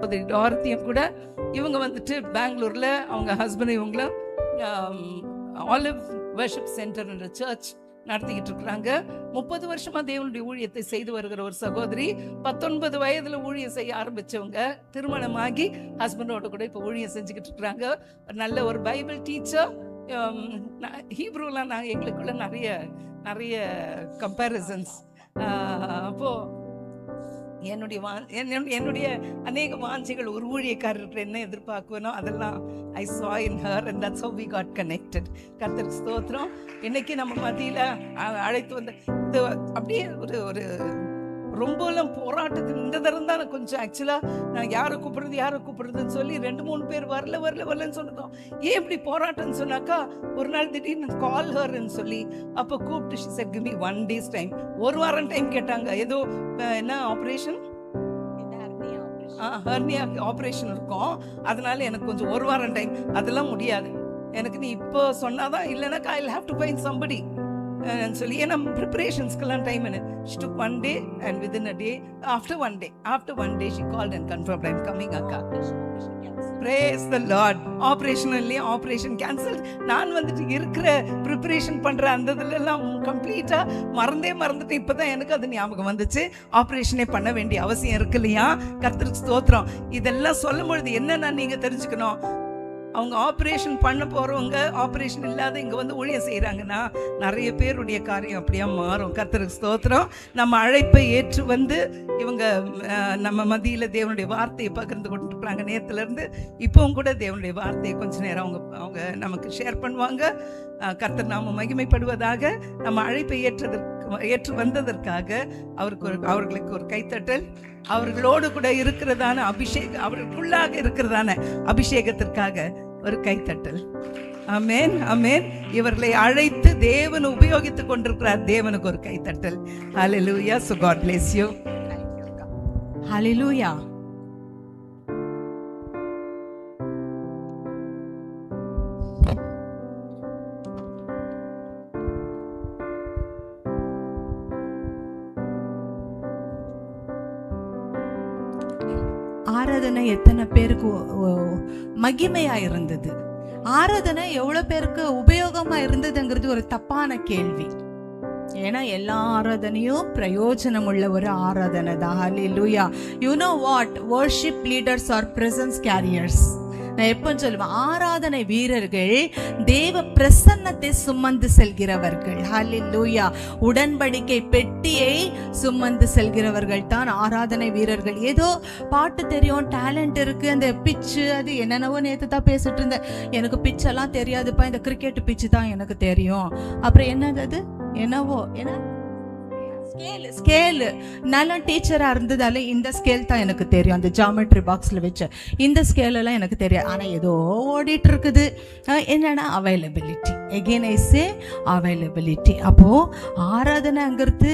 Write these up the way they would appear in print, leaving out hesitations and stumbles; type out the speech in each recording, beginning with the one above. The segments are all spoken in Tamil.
சகோதரி டார்த்தியும் கூட இவங்க வந்துட்டு பெங்களூர்ல அவங்க ஹஸ்பண்ட் இவங்களும் ஆலிவ் வர்ஷிப் சென்டர் என்ற சர்ச் நடத்திக்கிட்டு இருக்கிறாங்க. 30 வருஷமா தேவனுடைய ஊழியத்தை செய்து வருகிற ஒரு சகோதரி. 19 வயதுல ஊழியம் செய்ய ஆரம்பிச்சவங்க, திருமணமாகி ஹஸ்பண்டோட கூட இப்போ ஊழியம் செஞ்சுக்கிட்டு இருக்கிறாங்க. நல்ல ஒரு பைபிள் டீச்சர். ஹீப்ரூலாம் நாங்கள் எங்களுக்குள்ள நிறைய கம்பேரிசன்ஸ். அப்போ என்னுடைய அநேக வாஞ்சைகள் ஒரு ஊழியக்காரர் என்ன எதிர்பார்க்குவேனோ அதெல்லாம் I saw in her and that's how we got connected. கர்த்தருக்கு ஸ்தோத்திரம். இன்னைக்கு நம்ம மத்தியில் அழைத்து வந்த இது அப்படியே ஒரு ரொம்பலாம் போராட்டத்தில் இந்த தரம் தான் கொஞ்சம் ஆக்சுவலாக நான் யாரை கூப்பிடுறதுன்னு சொல்லி 2-3 பேர் வரலன்னு சொன்னதும் ஏன் இப்படி போராட்டம்னு சொன்னாக்கா ஒரு நாள் திடீர்னு கால் ஹர்ன்னு சொல்லி அப்போ கூப்பிட்டு she said give me 1 day's time. ஒரு வாரம் டைம் கேட்டாங்க. ஏதோ என்ன ஆப்ரேஷன், ஹெர்னியா ஆப்ரேஷன் இருக்கும், அதனால எனக்கு கொஞ்சம் ஒரு வாரம் டைம். அதெல்லாம் முடியாது எனக்கு, நீ இப்போ சொன்னாதான், இல்லைனாக்கா I'll have to find somebody சொல்லி ஏன்னா ப்ரிப்பரேஷன்ஸ்க்கெல்லாம் time. She took 1 day and within a day, after one day she called and confirmed I'm coming akka. Praise the Lord. Operation cancel. நான் வந்துட்டு இருக்கிற ப்ரிப்பரேஷன் பண்ற அந்த இதுலாம் கம்ப்ளீட்டா மறந்துட்டு இப்பதான் எனக்கு அது ஞாபகம் வந்துச்சு. ஆப்ரேஷனே பண்ண வேண்டிய அவசியம் இருக்கு இல்லையா? கர்த்தருக்கு ஸ்தோத்திரம். இதெல்லாம் சொல்லும் பொழுது என்னன்னா நீங்க தெரிஞ்சுக்கணும், அவங்க ஆப்ரேஷன் பண்ண போறவங்க ஆப்ரேஷன் இல்லாத இங்க வந்து ஊழியம் செய்யறாங்கன்னா நிறைய பேருடைய காரியம் அப்படியே மாறும். கர்த்தருக்கு ஸ்தோத்திரம். நம்ம அழைப்பை ஏற்று வந்து இவங்க நம்ம மத்தியில தேவனுடைய வார்த்தையை பகிர்ந்து கொண்டிருக்கிறாங்க. நேரத்துல இருந்து இப்பவும் கூட தேவனுடைய வார்த்தையை கொஞ்ச நேரம் அவங்க நமக்கு ஷேர் பண்ணுவாங்க. கர்த்தர் நாம மகிமைப்படுவதாக. நம்ம அழைப்பை ஏற்று வந்ததற்காக அவர்களுக்கு ஒரு கைத்தட்டல். அவர்களோடு கூட இருக்கிறதான அபிஷேகம், அவர்களுக்குள்ளாக இருக்கிறதான அபிஷேகத்திற்காக ஒரு கைத்தட்டல். ஆமென், ஆமென். இவர்களை அழைத்து தேவன் உபயோகித்துக் கொண்டிருக்கிறார். தேவனுக்கு ஒரு கைத்தட்டல். ஹல்லேலூயா. So God bless you. ஹல்லேலூயா. ஆராதனை எத்தனை பேருக்கு மகிமையா இருந்தது? ஆராதனை எவ்வளவு பேருக்கு உபயோகமா இருந்ததுங்கிறது ஒரு தப்பான கேள்வி. ஏன்னா எல்லா ஆராதனையும் பிரயோஜனம் உள்ள ஒரு ஆராதனை தான். ஹல்லேலூயா. You know what? Worship leaders are presence carriers. நான் எப்போ சொல்லுவேன், ஆராதனை வீரர்கள் தேவ பிரசன்னத்தை சுமந்து செல்கிறவர்கள். ஹல்லேலூயா. உடன்படிக்கை பெட்டியை சுமந்து செல்கிறவர்கள் தான் ஆராதனை வீரர்கள். ஏதோ பாட்டு தெரியும், டேலண்ட் இருக்கு, அந்த பிச்சு அது என்னென்னவோ நேற்று தான் பேசிட்டு இருந்தேன். எனக்கு பிச்செல்லாம் தெரியாதுப்பா, இந்த கிரிக்கெட் பிச்சு தான் எனக்கு தெரியும். அப்புறம் என்னது அது என்னவோ என்ன ஸ்கேலு. நல்ல டீச்சரா இருந்ததால இந்த ஸ்கேல் தான் எனக்கு தெரியும், அந்த ஜாமெட்ரி பாக்ஸ்ல வச்ச இந்த ஸ்கேல் எல்லாம் எனக்கு தெரியாது. ஆனா ஏதோ ஓடிட்டு இருக்குது. என்னன்னா availability. Again I say availability. அப்போ ஆராதனைங்கிறது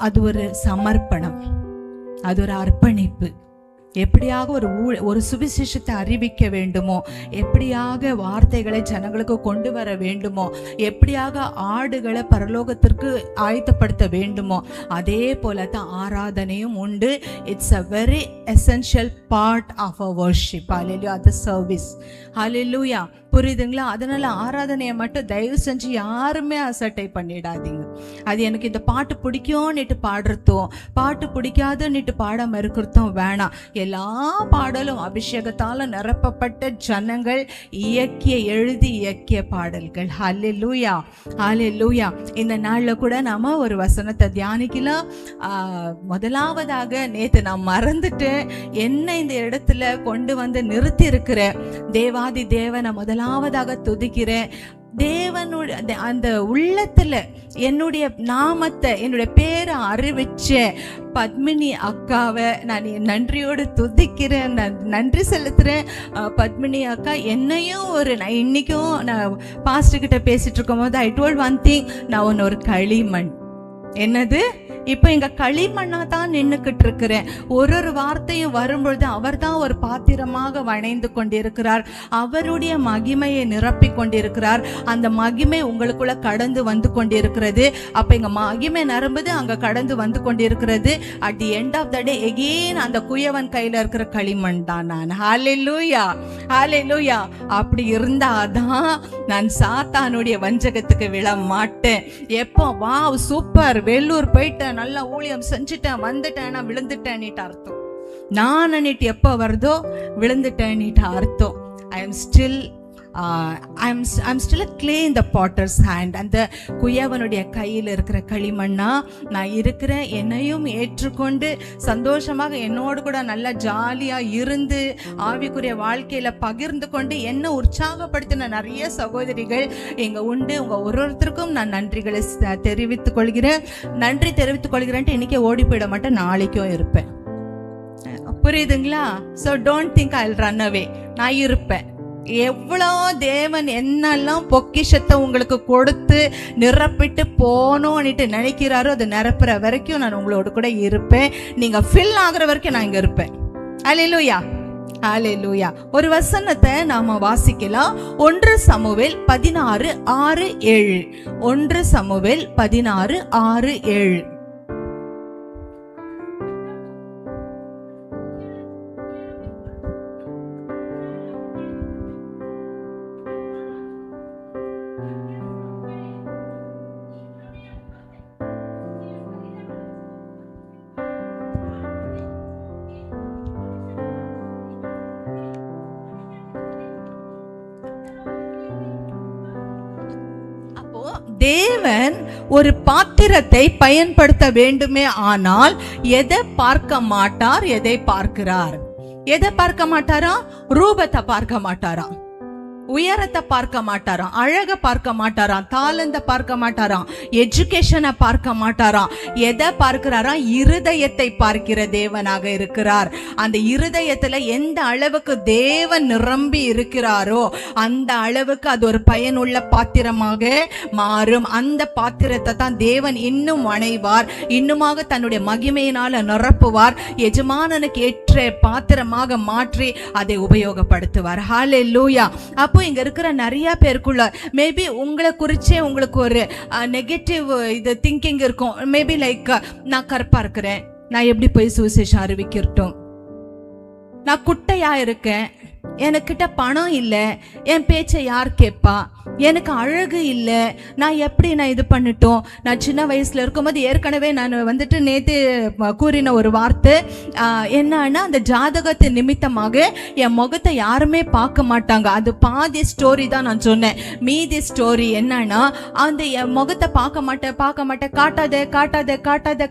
அது ஒரு சமர்ப்பணம், அது ஒரு அர்ப்பணிப்பு. எப்படியாக ஒரு சுவிசேஷத்தை அறிவிக்க வேண்டுமோ, எப்படியாக வார்த்தைகளை ஜனங்களுக்கு கொண்டு வர வேண்டுமோ, எப்படியாக ஆடுகளை பரலோகத்திற்கு ஆயத்தப்படுத்த வேண்டுமோ, அதே போல தான் ஆராதனையும் உண்டு. It's a very essential part of a worship. Hallelujah. அது சர்வீஸ். ஹல்லேலூயா. புரியுதுங்களா? அதனால ஆராதனையை மட்டும் தயவு செஞ்சு யாருமே அசட்டை பண்ணிடாதீங்க. அது எனக்கு இந்த பாட்டு பிடிக்கும்னுட்டு பாடுறதும், பாட்டு பிடிக்காதுன்னுட்டு பாடாம இருக்கிறதும் வேணாம். எல்லா பாடலும் அபிஷேகத்தால நிரப்பப்பட்ட ஜனங்கள் எழுதி இயக்கிய பாடல்கள். ஹல்லேலூயா, ஹல்லேலூயா. இந்த நாள்ல கூட நாம ஒரு வசனத்தை தியானிக்கலாம். முதலாவதாக நேத்து நான் மறந்துட்டேன், என்ன இந்த இடத்துல கொண்டு வந்து நிறுத்தி இருக்கிற தேவாதி தேவனை முதலாவதாக துதிக்கிறேன். தேவனுடைய அந்த உள்ளத்துல என்னுடைய நாமத்தை, என்னுடைய பேரை அறிவிச்ச பத்மினி அக்காவை நான் நன்றியோடு துதிக்கிறேன், நன்றி செலுத்துறேன். பத்மினி அக்கா என்னையும் நான் இன்னைக்கும் நான் பாஸ்டர் கிட்ட பேசிட்டு இருக்கும் போது ஐ டோல்ட் ஒன் திங், நான் ஒன்று ஒரு களிமண். என்னது? இப்போ இங்க களிமண்ணா தான் நின்னுக்கிட்டு இருக்கிறேன். ஒரு வார்த்தையும் வரும்பொழுது அவர் தான் ஒரு பாத்திரமாக வணைந்து கொண்டிருக்கிறார். அவருடைய மகிமையை நிரப்பி கொண்டிருக்கிறார். அந்த மகிமை உங்களுக்குள்ள கடந்து வந்து கொண்டிருக்கிறது. அப்ப இங்க மகிமை நிரம்புது, அங்க கடந்து வந்து கொண்டிருக்கிறது. At the end of the day again அந்த குயவன் கையில இருக்கிற களிமண் தான் நான். ஹல்லேலூயா, ஹல்லேலூயா. அப்படி இருந்தாதான் நான் சாத்தானுடைய வஞ்சகத்துக்கு விழ மாட்டேன். எப்போ வாவ் சூப்பர், வெள்ளூர் போயிட்டேன், நல்லா ஊழியம் செஞ்சுட்டேன், வந்துட்டேன், நான் விழுந்துட்டேன்னுட்டு அர்த்தம். நான் அன்னிட்டு எப்போ வருதோ விழுந்துட்டேன்னுட்டு அர்த்தம். I'm still a clay in the potter's hand. அந்த குயவனுடைய கையில் இருக்கிற களிமண்ணா நான் இருக்கிறேன். என்னையும் ஏற்றுக்கொண்டு சந்தோஷமாக என்னோடு கூட நல்லா ஜாலியா இருந்து ஆவிக்குரிய வாழ்க்கையில பகிர்ந்து கொண்டு என்ன உற்சாகப்படுத்தின நிறைய சகோதரிகள் இங்க உண்டு. உங்க ஒருத்தருக்கும் நான் நன்றிகளை தெரிவித்துக் கொள்கிறேன். நன்றி தெரிவித்துக் கொள்கிறேன்ட்டு இன்னைக்கு ஓடி போயிட மாட்டேன், நாளைக்கும் இருப்பேன். புரியுதுங்களா? So don't think I will run away. நான் இருப்பேன். எவ்வளோ தேவன் என்னெல்லாம் பொக்கிஷத்தை உங்களுக்கு கொடுத்து நிரப்பிட்டு போனோன்னுட்டு நினைக்கிறாரோ அது நிரப்புற வரைக்கும் நான் உங்களோட கூட இருப்பேன். நீங்க ஃபில் ஆகுற வரைக்கும் நான் இங்க இருப்பேன். அல்லேலூயா, அல்லேலூயா. ஒரு வசனத்தை நாம வாசிக்கலாம். 1 சாமுவேல் 16:6-7. 1 சாமுவேல் 16:6-7. தேவன் ஒரு பாத்திரத்தை பயன்படுத்த வேண்டுமே ஆனால் எதை பார்க்க மாட்டார்? எதை பார்க்கிறார்? எதை பார்க்க மாட்டாரா? ரூபத்தை பார்க்க மாட்டாராம், உயரத்தை பார்க்க மாட்டாராம், அழக பார்க்க மாட்டாராம், தாளந்த பார்க்க மாட்டாராம், எஜுகேஷனை பார்க்க மாட்டாராம். எதை பார்க்கிறாரா? இருதயத்தை பார்க்கிற தேவனாக இருக்கிறார். அந்த இருதயத்துல எந்த அளவுக்கு தேவன் நிரம்பி இருக்கிறாரோ அந்த அளவுக்கு அது ஒரு பயனுள்ள பாத்திரமாக மாறும். அந்த பாத்திரத்தை தான் தேவன் இன்னும் வணைவார், இன்னுமாக தன்னுடைய மகிமையினால நிரப்புவார், எஜமானனுக்கு ஏற்ற பாத்திரமாக மாற்றி அதை உபயோகப்படுத்துவார். ஹல்லேலூயா. அப்போ இங்க இருக்கிற நிறைய பேருக்குள்ள மேபி உங்களை குறிச்சே உங்களுக்கு ஒரு நெகட்டிவ் இது திங்கிங் இருக்கும். மேபி லைக் நான் கருப்பா இருக்கிறேன், நான் எப்படி போய் சுவிசேஷம் அறிவிக்கட்டும்? நான் குட்டையா இருக்கேன், எனக்கிட்ட பணம் இல்லை, என் பேச்சை யார் கேட்பா? எனக்கு அழகு இல்லை, நான் எப்படி நான் இது பண்ணிட்டோம்? நான் சின்ன வயசுல இருக்கும்போது ஏற்கனவே நான் வந்துட்டு நேற்று கூறின ஒரு வார்த்தை என்னன்னா, அந்த ஜாதகத்து நிமித்தமாக என் முகத்தை யாருமே பார்க்க மாட்டாங்க. அது பாதி ஸ்டோரி தான் நான் சொன்னேன். மீதி ஸ்டோரி என்னன்னா, அந்த என் முகத்தை பார்க்க மாட்டேன்,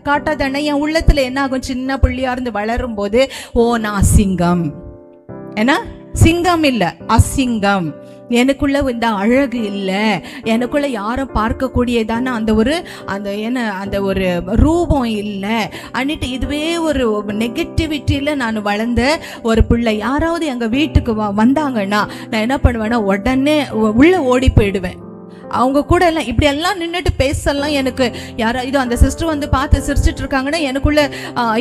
காட்டாதேன்னா என் உள்ளத்துல என்ன ஆகும்? சின்ன புள்ளியா இருந்து வளரும் போது நான் அசிங்கம், ஏன்னா சிங்கம் இல்ல அசிங்கம், எனக்குள்ள இந்த அழகு இல்லை, எனக்குள்ள யாரும் பார்க்கக்கூடியதான அந்த ஒரு ரூபம் இல்லை அன்னிட்டு இதுவே ஒரு நெகட்டிவிட்டியில நான் வளர்ந்த ஒரு பிள்ளை. யாராவது எங்க வீட்டுக்கு வந்தாங்கன்னா நான் என்ன பண்ணுவேன்னா உடனே உள்ள ஓடி போயிடுவேன். அவங்க கூட எல்லாம் இப்படி எல்லாம் நின்றுட்டு பேசலாம். எனக்கு யாரோ இதோ அந்த சிஸ்டர் வந்து பார்த்து சிரிச்சிட்டு இருக்காங்கன்னா எனக்குள்ள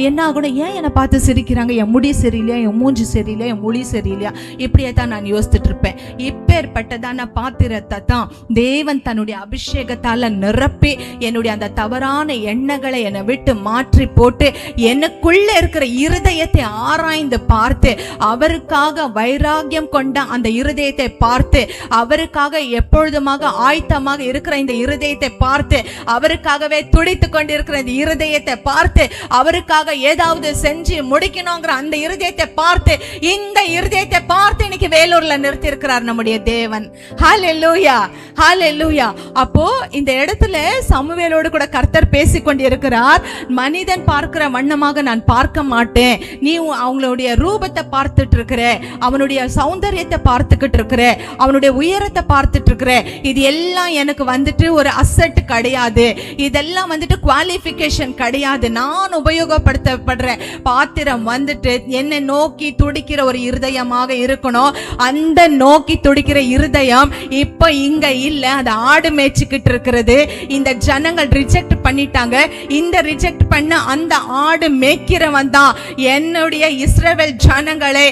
என்ன ஆகணும்? ஏன் என்னை பார்த்து சிரிக்கிறாங்க? என் முடி சரியில்லையா, என் மூஞ்சி சரியில்லையா, என் மொழி சரியில்லையா? இப்படியே தான் நான் யோசிச்சுட்டு இருப்பேன். இப்பேற்பட்டதான பாத்திரத்தை தான் தேவன் தன்னுடைய அபிஷேகத்தால நிரப்பி என்னுடைய அந்த தவறான எண்ணங்களை என்னை விட்டு மாற்றி போட்டு எனக்குள்ள இருக்கிற இருதயத்தை ஆராய்ந்து பார்த்து அவருக்காக வைராகியம் கொண்ட அந்த இருதயத்தை பார்த்து அவருக்காக எப்பொழுதுமாக ஆயத்தமாக இருக்கிற இந்த இருதயத்தை பார்த்து அவருக்காகவே துடித்து கொண்டிருக்கிற இந்த இருதயத்தை பார்த்து அவருக்காக ஏதாவது செஞ்சு முடிக்கணுங்கிற அந்த இருதயத்தை பார்த்து இந்த இருதயத்தை பார்த்து இன்னைக்கு வேலூர்ல நிறுத்தி இருக்கிறார் நம்முடைய தேவன். ஹல்லேலூயா, ஹல்லேலூயா. அப்போ இந்த இடத்துல சமுவேலோடு கூட கர்த்தர் பேசி கொண்டிருக்கிறார். மனிதன் பார்க்கிற வண்ணமாக நான் பார்க்க மாட்டேன், நீ அவங்களுடைய ரூபத்தை பார்த்துட்டு இருக்கிற, அவனுடைய சௌந்தரியத்தை பார்த்துக்கிட்டு இருக்கிற, அவனுடைய உயரத்தை பார்த்துட்டு இருக்கிற, இது எல்லாம் இதெல்லாம் எனக்கு வந்துட்டு ஒரு அசெட் கிடையாது, இதெல்லாம் வந்துட்டு குவாலிஃபிகேஷன் கிடையாது. நான் உபயோகப்படுத்தப்படுற பாத்திரம் வந்துட்டு என்னை நோக்கி துடிக்கிற ஒரு இருதயமாக இருக்கணும். அந்த நோக்கி துடிக்கிற இருதயம் இப்ப இங்க இல்ல, அது ஆடு மேய்ச்சிக்கிட்டு இருக்கிறது. இந்த ஜனங்கள் ரிஜெக்ட் பண்ணிட்டாங்க. இந்த ரிஜெக்ட் பண்ண அந்த ஆடு மேய்க்கிறவன் தான் என்னுடைய இஸ்ரவேல் ஜனங்களை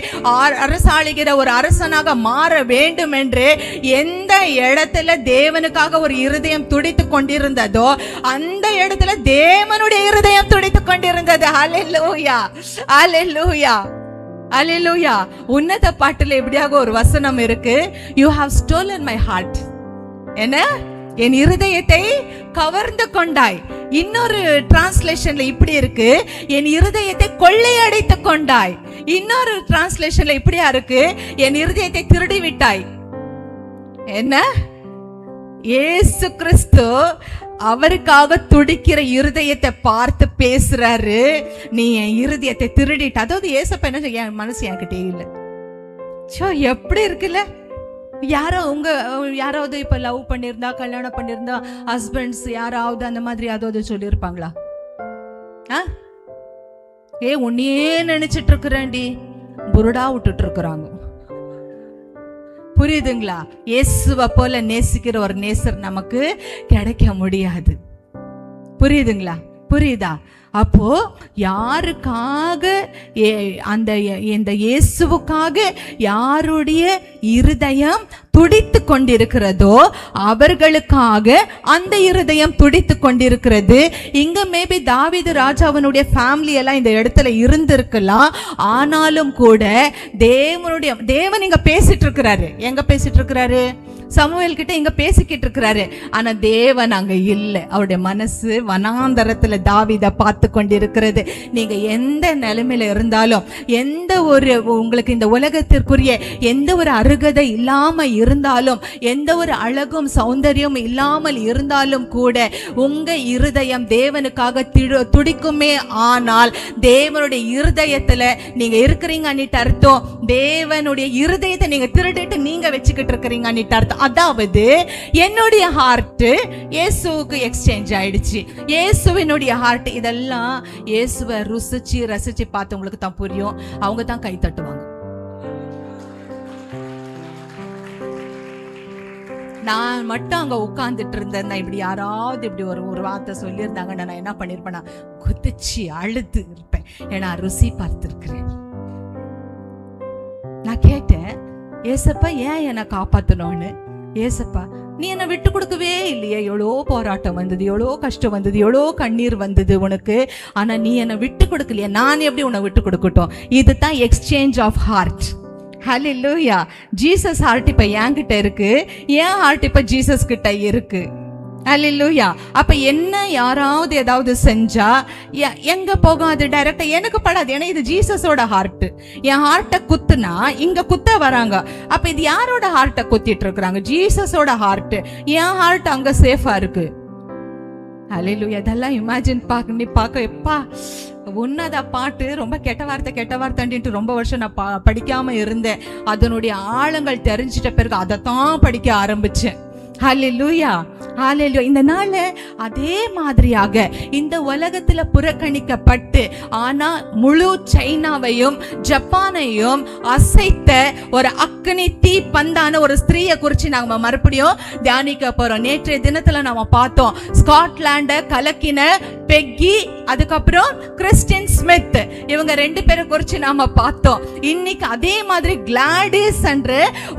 அரசாளுகிற ஒரு அரசனாக மாற வேண்டும் என்று எந்த இடத்துல தேவனுக்காக ஒரு இருதயம் துடித்து கொண்டிருந்ததோ அந்த இடத்துல தேவனுடைய இருதயம் துடித்து கொண்டிருந்தது. ஹல்லேலூயா, ஹல்லேலூயா, ஹல்லேலூயா. உன்னத பாட்டுல எப்படியாக ஒரு வசனம் இருக்கு, you have stolen my heart. என்ன? என் இருதயத்தை கவர்ந்து கொண்டாய். இன்னொரு டிரான்ஸ்லேஷன்ல இப்படி இருக்கு, என் இருதயத்தை கொள்ளையடித்து கொண்டாய். இன்னொரு டிரான்ஸ்லேஷன்ல இப்படியா இருக்கு, என் இருதயத்தை திருடி விட்டாய். என்ன? இயேசு கிறிஸ்து அவருக்காக துடிக்கிற இருதயத்தை பார்த்து பேசுறாரு, நீ என் இருதயத்தை திருடிட்ட. அதாவது ஏசப்பா என்ன, என் மனசு என்கிட்டே இல்லை. எப்படி இருக்குல்ல? யாராவது இப்ப லவ் பண்ணிருந்தா, கல்யாணம் பண்ணிருந்தா, ஹஸ்பண்ட்ஸ் யாராவது அந்த மாதிரி யாராவது சொல்லியிருப்பாங்களா? உன்னையே நினைச்சிட்டு இருக்கிறேன்டி, புருடா விட்டுட்டு இருக்கிறாங்க. புரியுதுங்களா? இயேசுவை போல நேசிக்கிற ஒரு நேசர் நமக்கு கிடைக்க முடியாது. புரியுதுங்களா? புரியுதா? அப்போ யாருக்காக இந்த இயேசுவுக்காக யாருடைய இருதயம் துடித்து கொண்டிருக்கிறதோ அவர்களுக்காக அந்த இருதயம் துடித்து கொண்டிருக்கிறது. இங்க மேபி தாவீது ராஜாவினுடைய ஃபேமிலி எல்லாம் இந்த இடத்துல இருந்திருக்கலாம். ஆனாலும் கூட தேவன் இங்க பேசிட்டு இருக்கிறாரு. எங்க பேசிட்டு இருக்கிறாரு? சமூவேல் கிட்ட இங்க பேசிக்கிட்டு இருக்கிறாரு. ஆனா தேவன் அங்க இல்லை. அவருடைய மனசு வனாந்தரத்துல தாவீதை பார்த்து கொண்டிருக்கிறது. நீங்க எந்த நிலைமையில இருந்தாலும், எந்த ஒரு உங்களுக்கு இந்த உலகத்திற்குரிய எந்த ஒரு அருகதை இல்லாம இருந்தாலும், எந்த ஒரு அழகும் சௌந்தரியம் இல்லாமல் இருந்தாலும் கூட உங்க இருதயம் தேவனுக்காக துடிக்குமே. ஆனால் தேவனுடைய இருதயத்துல நீங்க இருக்கிறீங்க அன்னிட்டு அர்த்தம், தேவனுடைய இருதயத்தை நீங்க திருடிட்டு நீங்க வச்சுக்கிட்டு இருக்கிறீங்க அன்னிட்டு அர்த்தம். அதாவது என்னுடைய ஹார்ட் இயேசுவுக்கு எக்ஸ்சேஞ்ச் ஆயிடுச்சு. இயேசுவினுடைய ஹார்ட். இதெல்லாம் இயேசுவை ருசிச்சு ரசிச்சு பார்த்தவங்களுக்கு தான் புரியும். அவங்க தான் கை தட்டுவாங்க. நான் மட்டும் அங்க உட்கார்ந்துட்டு இருந்தேன், இப்படி யாராவது இப்படி ஒரு வார்த்தை சொல்லியிருந்தாங்கன்னா நான் என்ன பண்ணிருப்பேன்னா குதிச்சு அழுது இருப்பேன். ஏன்னா ருசி பார்த்திருக்கிறேன். நான் கேட்டேன், ஏசப்பா ஏன் என்னை காப்பாத்தணும்னு. ஏசப்பா நீ என்னை விட்டு கொடுக்கவே இல்லையே, எவ்வளோ போராட்டம் வந்தது, எவ்வளோ கஷ்டம் வந்தது, எவ்வளோ கண்ணீர் வந்தது உனக்கு, ஆனா நீ என்னை விட்டு கொடுக்கலையே, நான் எப்படி உன்னை விட்டு கொடுக்கட்டும்? இதுதான் exchange of heart. Hallelujah. Jesus heart இப்ப என்கிட்ட இருக்கு, என் ஹார்ட் இப்ப ஜீசஸ் கிட்ட இருக்கு. ஹல்லேலூயா. அப்ப என்ன யாராவது ஏதாவது செஞ்சா எங்க போகும்? அது டைரக்டா எனக்கு படாது. ஏன்னா இது ஜீசஸோட ஹார்ட். என் ஹார்ட்டை குத்துனா இங்க குத்த வராங்க. அப்ப இது யாரோட ஹார்ட்டை குத்திட்டு இருக்கிறாங்க? ஜீசஸோட ஹார்ட். என் ஹார்ட் அங்க சேஃபா இருக்கு. ஹல்லேலூயா. இதெல்லாம் இமேஜின் பார்க்க எப்பா உன்னத பாட்டு. ரொம்ப கெட்ட வார்த்தைன்ட்டு ரொம்ப வருஷம் நான் படிக்காம இருந்தேன். அதனுடைய ஆழங்கள் தெரிஞ்சிட்ட பிறகு அதைத்தான் படிக்க ஆரம்பிச்சேன். ஹல்லேலூயா, ஹல்லேலூயா. இந்த நாள் அதே மாதிரியாக இந்த உலகத்துல புறக்கணிக்கப்பட்டு ஆனா முழு சைனாவையும் ஜப்பானையும் அசைத்த ஒரு அக்னி தீ பந்தான ஒரு ஸ்திரீயை குறிச்சு நாம மறுபடியும் தியானிக்க போறோம். நேற்றைய தினத்துல நாம பார்த்தோம் ஸ்காட்லாண்ட கலக்கின பெக்கி, அதுக்கப்புறம் கிறிஸ்டின் ஸ்மித், இவங்க 2 பேரை குறிச்சு நாம பார்த்தோம். இன்னைக்கு அதே மாதிரி கிளாடிஸ் என்ற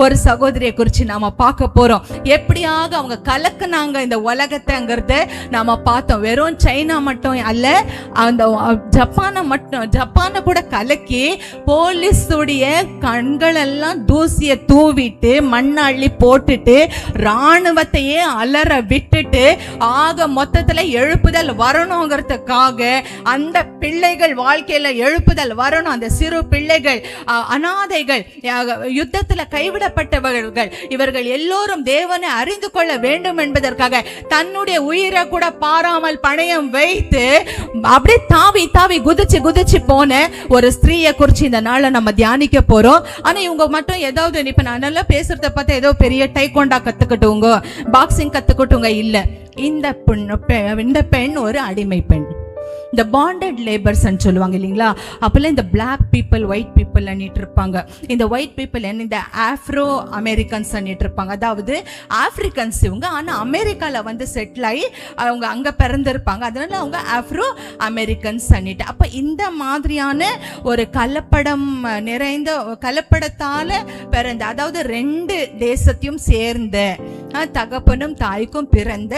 ஒரு சகோதரியை குறிச்சு நாம பார்க்க போறோம். எப்படியாக அவங்க கலக்குனாங்க இந்த உலகத்தைங்கிறத நாம பார்த்தோம். வெறும் சைனா மட்டும் அல்ல, அந்த ஜப்பானை கூட கலக்கி போலீஸுடைய கண்கள் எல்லாம் தூசிய தூவிட்டு மண்ணை அள்ளி போட்டுட்டு ராணுவத்தையே அலற விட்டுட்டு ஆக மொத்தத்துல எழுப்புதல் வரணும் வரணுங்கிறதுக்காக, அந்த பிள்ளைகள் வாழ்க்கையில எழுப்புதல் வரணும். அந்த சிறு பிள்ளைகள், அனாதைகள், யுத்தத்துல கைவிடப்பட்டவர்கள், இவர்கள் எல்லோரும் தேவனை அறிந்து கொள்ள வேண்டும் என்பதற்காக தன்னுடைய உயிரை கூட பாராமல் பணயம் வைத்து அப்படியே தாவி தாவி குதிச்சு குதிச்சு போன ஒரு ஸ்திரீயை குறிச்சு இந்த நாளை நம்ம தியானிக்க போறோம். ஆனா இவங்க மட்டும் ஏதாவது, இப்ப நான் நல்லா பேசுறத பார்த்தா ஏதோ பெரிய டைகோண்டா கத்துக்கிட்டவங்க, பாக்ஸிங் கத்துக்கிட்டவங்க இல்ல. இந்த பெண் ஒரு அடிமை பெண். இந்த பாண்டட் லேபர்ஸ் சொல்லுவாங்க இல்லைங்களா? அப்பெல்லாம் இந்த பிளாக் பீப்புள், ஒயிட் பீப்புள் அண்ணிட்டு இருப்பாங்க. இந்த ஒயிட் பீப்புள் இந்த ஆப்ரோ அமெரிக்கன்ஸ் அண்ணிட்டு இருப்பாங்க. அதாவது ஆப்பிரிக்கன்ஸ் இவங்க, ஆனா அமெரிக்கால வந்து செட்டில் ஆகி அவங்க அங்க பிறந்திருப்பாங்க. அதனால அவங்க ஆப்ரோ அமெரிக்கன்ஸ் அண்ணிட்டு. அப்ப இந்த மாதிரியான ஒரு கலப்படம் நிறைந்த, கலப்படத்தால பிறந்த, அதாவது 2 தேசத்தையும் சேர்ந்த, தகப்பனும் தாய்க்கும் பிறந்த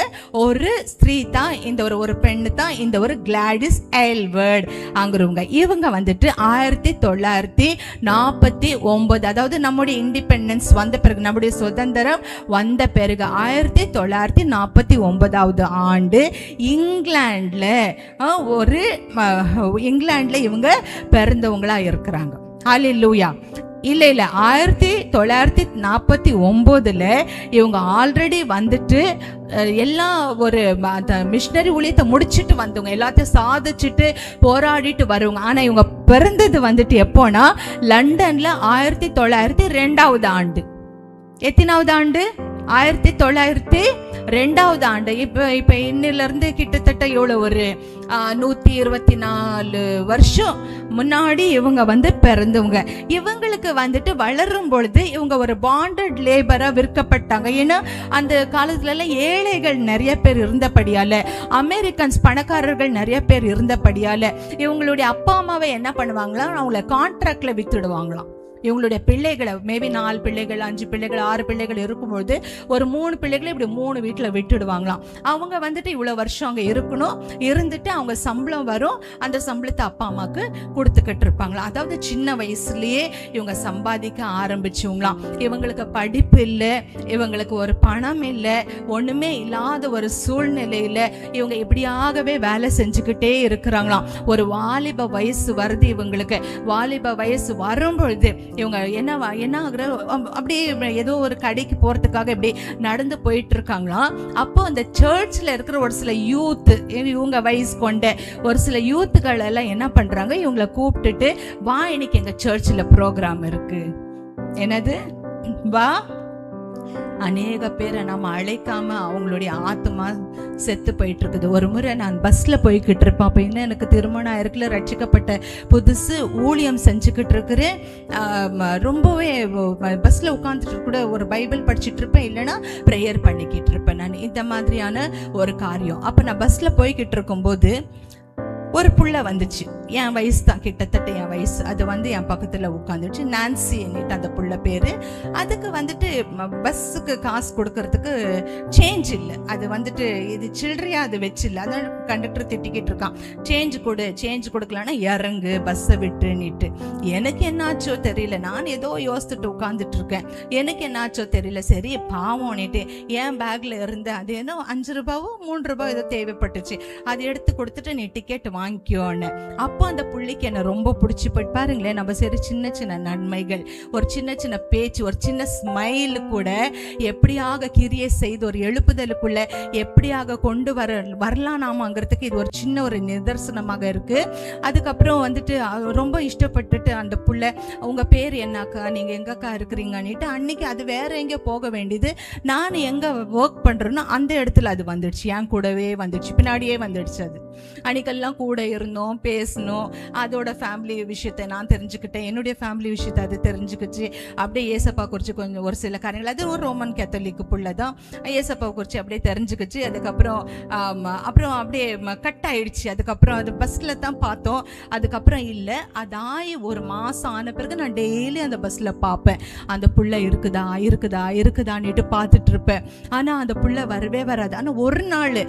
ஒரு ஸ்திரீ தான் இந்த ஒரு பெண்ணு தான் இந்த ஒரு கிளாடிஸ் எல்வர்ட் அங்குறவங்க. இவங்க வந்துட்டு 1949, அதாவது நம்முடைய இண்டிபெண்டன்ஸ் வந்த பிறகு, நம்முடைய சுதந்திரம் வந்த பிறகு 1949 ஆண்டு இங்கிலாந்துல இவங்க பிறந்தவங்களா இருக்கிறாங்க. ஹல்லேலூயா. இல்ல 1949 இவங்க ஆல்ரெடி வந்துட்டு எல்லாம் ஒரு மிஷனரி ஊழியத்தை முடிச்சுட்டு வந்தவங்க, எல்லாத்தையும் சாதிச்சுட்டு போராடிட்டு வருவாங்க. ஆனா இவங்க பிறந்தது வந்துட்டு எப்போனா லண்டன்ல 1902 ஆண்டு. எத்தனாவது ஆண்டு? 1902 ஆண்டு. இப்ப இன்னில இருந்து கிட்டத்தட்ட எவ்வளவு, ஒரு 124 வருஷம் முன்னாடி இவங்க வந்து பிறந்தவங்க. இவங்களுக்கு வந்துட்டு வளரும் பொழுது இவங்க ஒரு பாண்டட் லேபரா விற்கப்பட்டாங்க. ஏன்னா அந்த காலத்துல எல்லாம் ஏழைகள் நிறைய பேர் இருந்தபடியால, அமெரிக்கன்ஸ் பணக்காரர்கள் நிறைய பேர் இருந்தபடியால, இவங்களுடைய அப்பா அம்மாவை என்ன பண்ணுவாங்களா, அவங்கள கான்ட்ராக்ட்ல வித்துடுவாங்களாம். இவங்களுடைய பிள்ளைகளை, மேபி 4 பிள்ளைகள், 5 பிள்ளைகள், 6 பிள்ளைகள் இருக்கும்பொழுது ஒரு 3 பிள்ளைகளை இப்படி 3 வீட்டில் விட்டுடுவாங்களாம். அவங்க வந்துட்டு இவ்வளோ வருஷம் அங்கே இருக்கணும், இருந்துட்டு அவங்க சம்பளம் வரும், அந்த சம்பளத்தை அப்பா அம்மாவுக்கு கொடுத்துக்கிட்டு இருப்பாங்களாம். அதாவது சின்ன வயசுலயே இவங்க சம்பாதிக்க ஆரம்பிச்சவங்களாம். இவங்களுக்கு படிப்பு இல்லை, இவங்களுக்கு ஒரு பணம் இல்லை, ஒண்ணுமே இல்லாத ஒரு சூழ்நிலையில இவங்க இப்படியாகவே வேலை செஞ்சுக்கிட்டே இருக்கிறாங்களாம். ஒரு வாலிப வயசு வருது இவங்களுக்கு. வாலிப வயசு வரும்பொழுது இவங்க என்ன ஆகுற, அப்படியே ஏதோ ஒரு கடைக்கு போறதுக்காக இப்படி நடந்து போயிட்டு இருக்காங்களாம். அப்போ அந்த சர்ச்ல இருக்கிற ஒரு சில யூத், இவங்க வயசு கொண்ட ஒரு சில யூத்துக்கள் எல்லாம் என்ன பண்றாங்க, இவங்களை கூப்பிட்டுட்டு, வா இன்னைக்கு எங்க சர்ச்ல ப்ரோக்ராம் இருக்கு. என்னது? வா. அநேக பேரை நம்ம அழைக்காம அவங்களுடைய ஆத்மா செத்து போயிட்டு இருக்குது. ஒரு முறை நான் பஸ்ல போய்கிட்டு இருப்பேன். அப்ப இன்னும் எனக்கு திருமணம் ஆயிருக்குல, ரட்சிக்கப்பட்ட புதுசு, ஊழியம் செஞ்சுக்கிட்டு இருக்கிறேன். ரொம்பவே பஸ்ல உட்காந்துட்டு கூட ஒரு பைபிள் படிச்சுட்டு இருப்பேன், இல்லைன்னா ப்ரேயர் பண்ணிக்கிட்டு இருப்பேன். நான் இந்த மாதிரியான ஒரு காரியம். அப்ப நான் பஸ்ல போய்கிட்டு இருக்கும்போது ஒரு புள்ள வந்துச்சு, என் வயசு தான், கிட்டத்தட்ட என் வயசு. அது வந்து என் பக்கத்துல உட்காந்துச்சு. நான்சி என்னிட்டு அந்த புள்ள பேரு. அதுக்கு வந்துட்டு பஸ்ஸுக்கு காசு கொடுக்கறதுக்கு சேஞ்ச் இல்லை. அது வந்துட்டு இது சில்லறையா அது வச்சில்ல. அதான் கண்டக்டர் திட்டிக்கிட்டு இருக்கான், சேஞ்ச் கொடுக்கலன்னா இறங்கு பஸ்ஸை விட்டுன்னுட்டு. எனக்கு என்னாச்சோ தெரியல, நான் ஏதோ யோசிச்சுட்டு உட்காந்துட்டு இருக்கேன். எனக்கு என்னாச்சோ தெரியல, சரி பாவம்னுட்டு என் பேக்ல இருந்த அது ஏதோ 5 ரூபாவோ 3 ரூபாய் ஏதோ தேவைப்பட்டுச்சு, அதை எடுத்து கொடுத்துட்டு நீ டிக்கெட் வாங்கிக்கோன்னு. அப்போ அந்த புள்ளிக்கு என்ன ரொம்ப பிடிச்சி போயிட்டு, பாருங்களேன், நம்ம சரி சின்ன சின்ன நன்மைகள், ஒரு சின்ன சின்ன பேச்சு, ஒரு சின்ன ஸ்மைல் கூட எப்படியாக கிரியை செய்து ஒரு எழுப்புதலுக்குள்ள எப்படியாக கொண்டு வரலாம் நாமங்கிறதுக்கு இது ஒரு சின்ன ஒரு நிதர்சனமாக இருக்கு. அதுக்கப்புறம் வந்துட்டு ரொம்ப இஷ்டப்பட்டுட்டு அந்த புள்ள, உங்க பேர் என்னக்கா, நீங்க எங்கக்கா இருக்கிறீங்கன்னுட்டு, அன்னைக்கு அது வேற எங்கே போக வேண்டியது, நான் எங்க ஒர்க் பண்றேன்னா அந்த இடத்துல அது வந்துடுச்சு, என் கூடவே வந்துடுச்சு, பின்னாடியே வந்துடுச்சு. அது அன்னைக்கெல்லாம் கூட இருந்தோம், பேசணும், அதோட ஃபேமிலி விஷயத்தை நான் தெரிஞ்சுக்கிட்டேன், என்னுடைய ஃபேமிலி விஷயத்தை அது தெரிஞ்சுக்கிச்சு. அப்படியே ஏசப்பா குறித்து கொஞ்சம் ஒரு சில காரியங்கள், அது ஒரு ரோமன் கேத்தலிக் புள்ள தான், ஏசப்பா குறித்து அப்படியே தெரிஞ்சுக்கிச்சு. அதுக்கப்புறம் அப்படியே கட் ஆயிடுச்சு. அதுக்கப்புறம் அது பஸ்ல தான் பார்த்தோம். அதுக்கப்புறம் இல்லை, அதாயி ஒரு மாசம் ஆன பிறகு நான் டெய்லி அந்த பஸ்ல பார்ப்பேன், அந்த புள்ள இருக்குதான்னுட்டு பார்த்துட்டு இருப்பேன். ஆனா அந்த புள்ள வரவே வராது. ஆனா ஒரு நாள்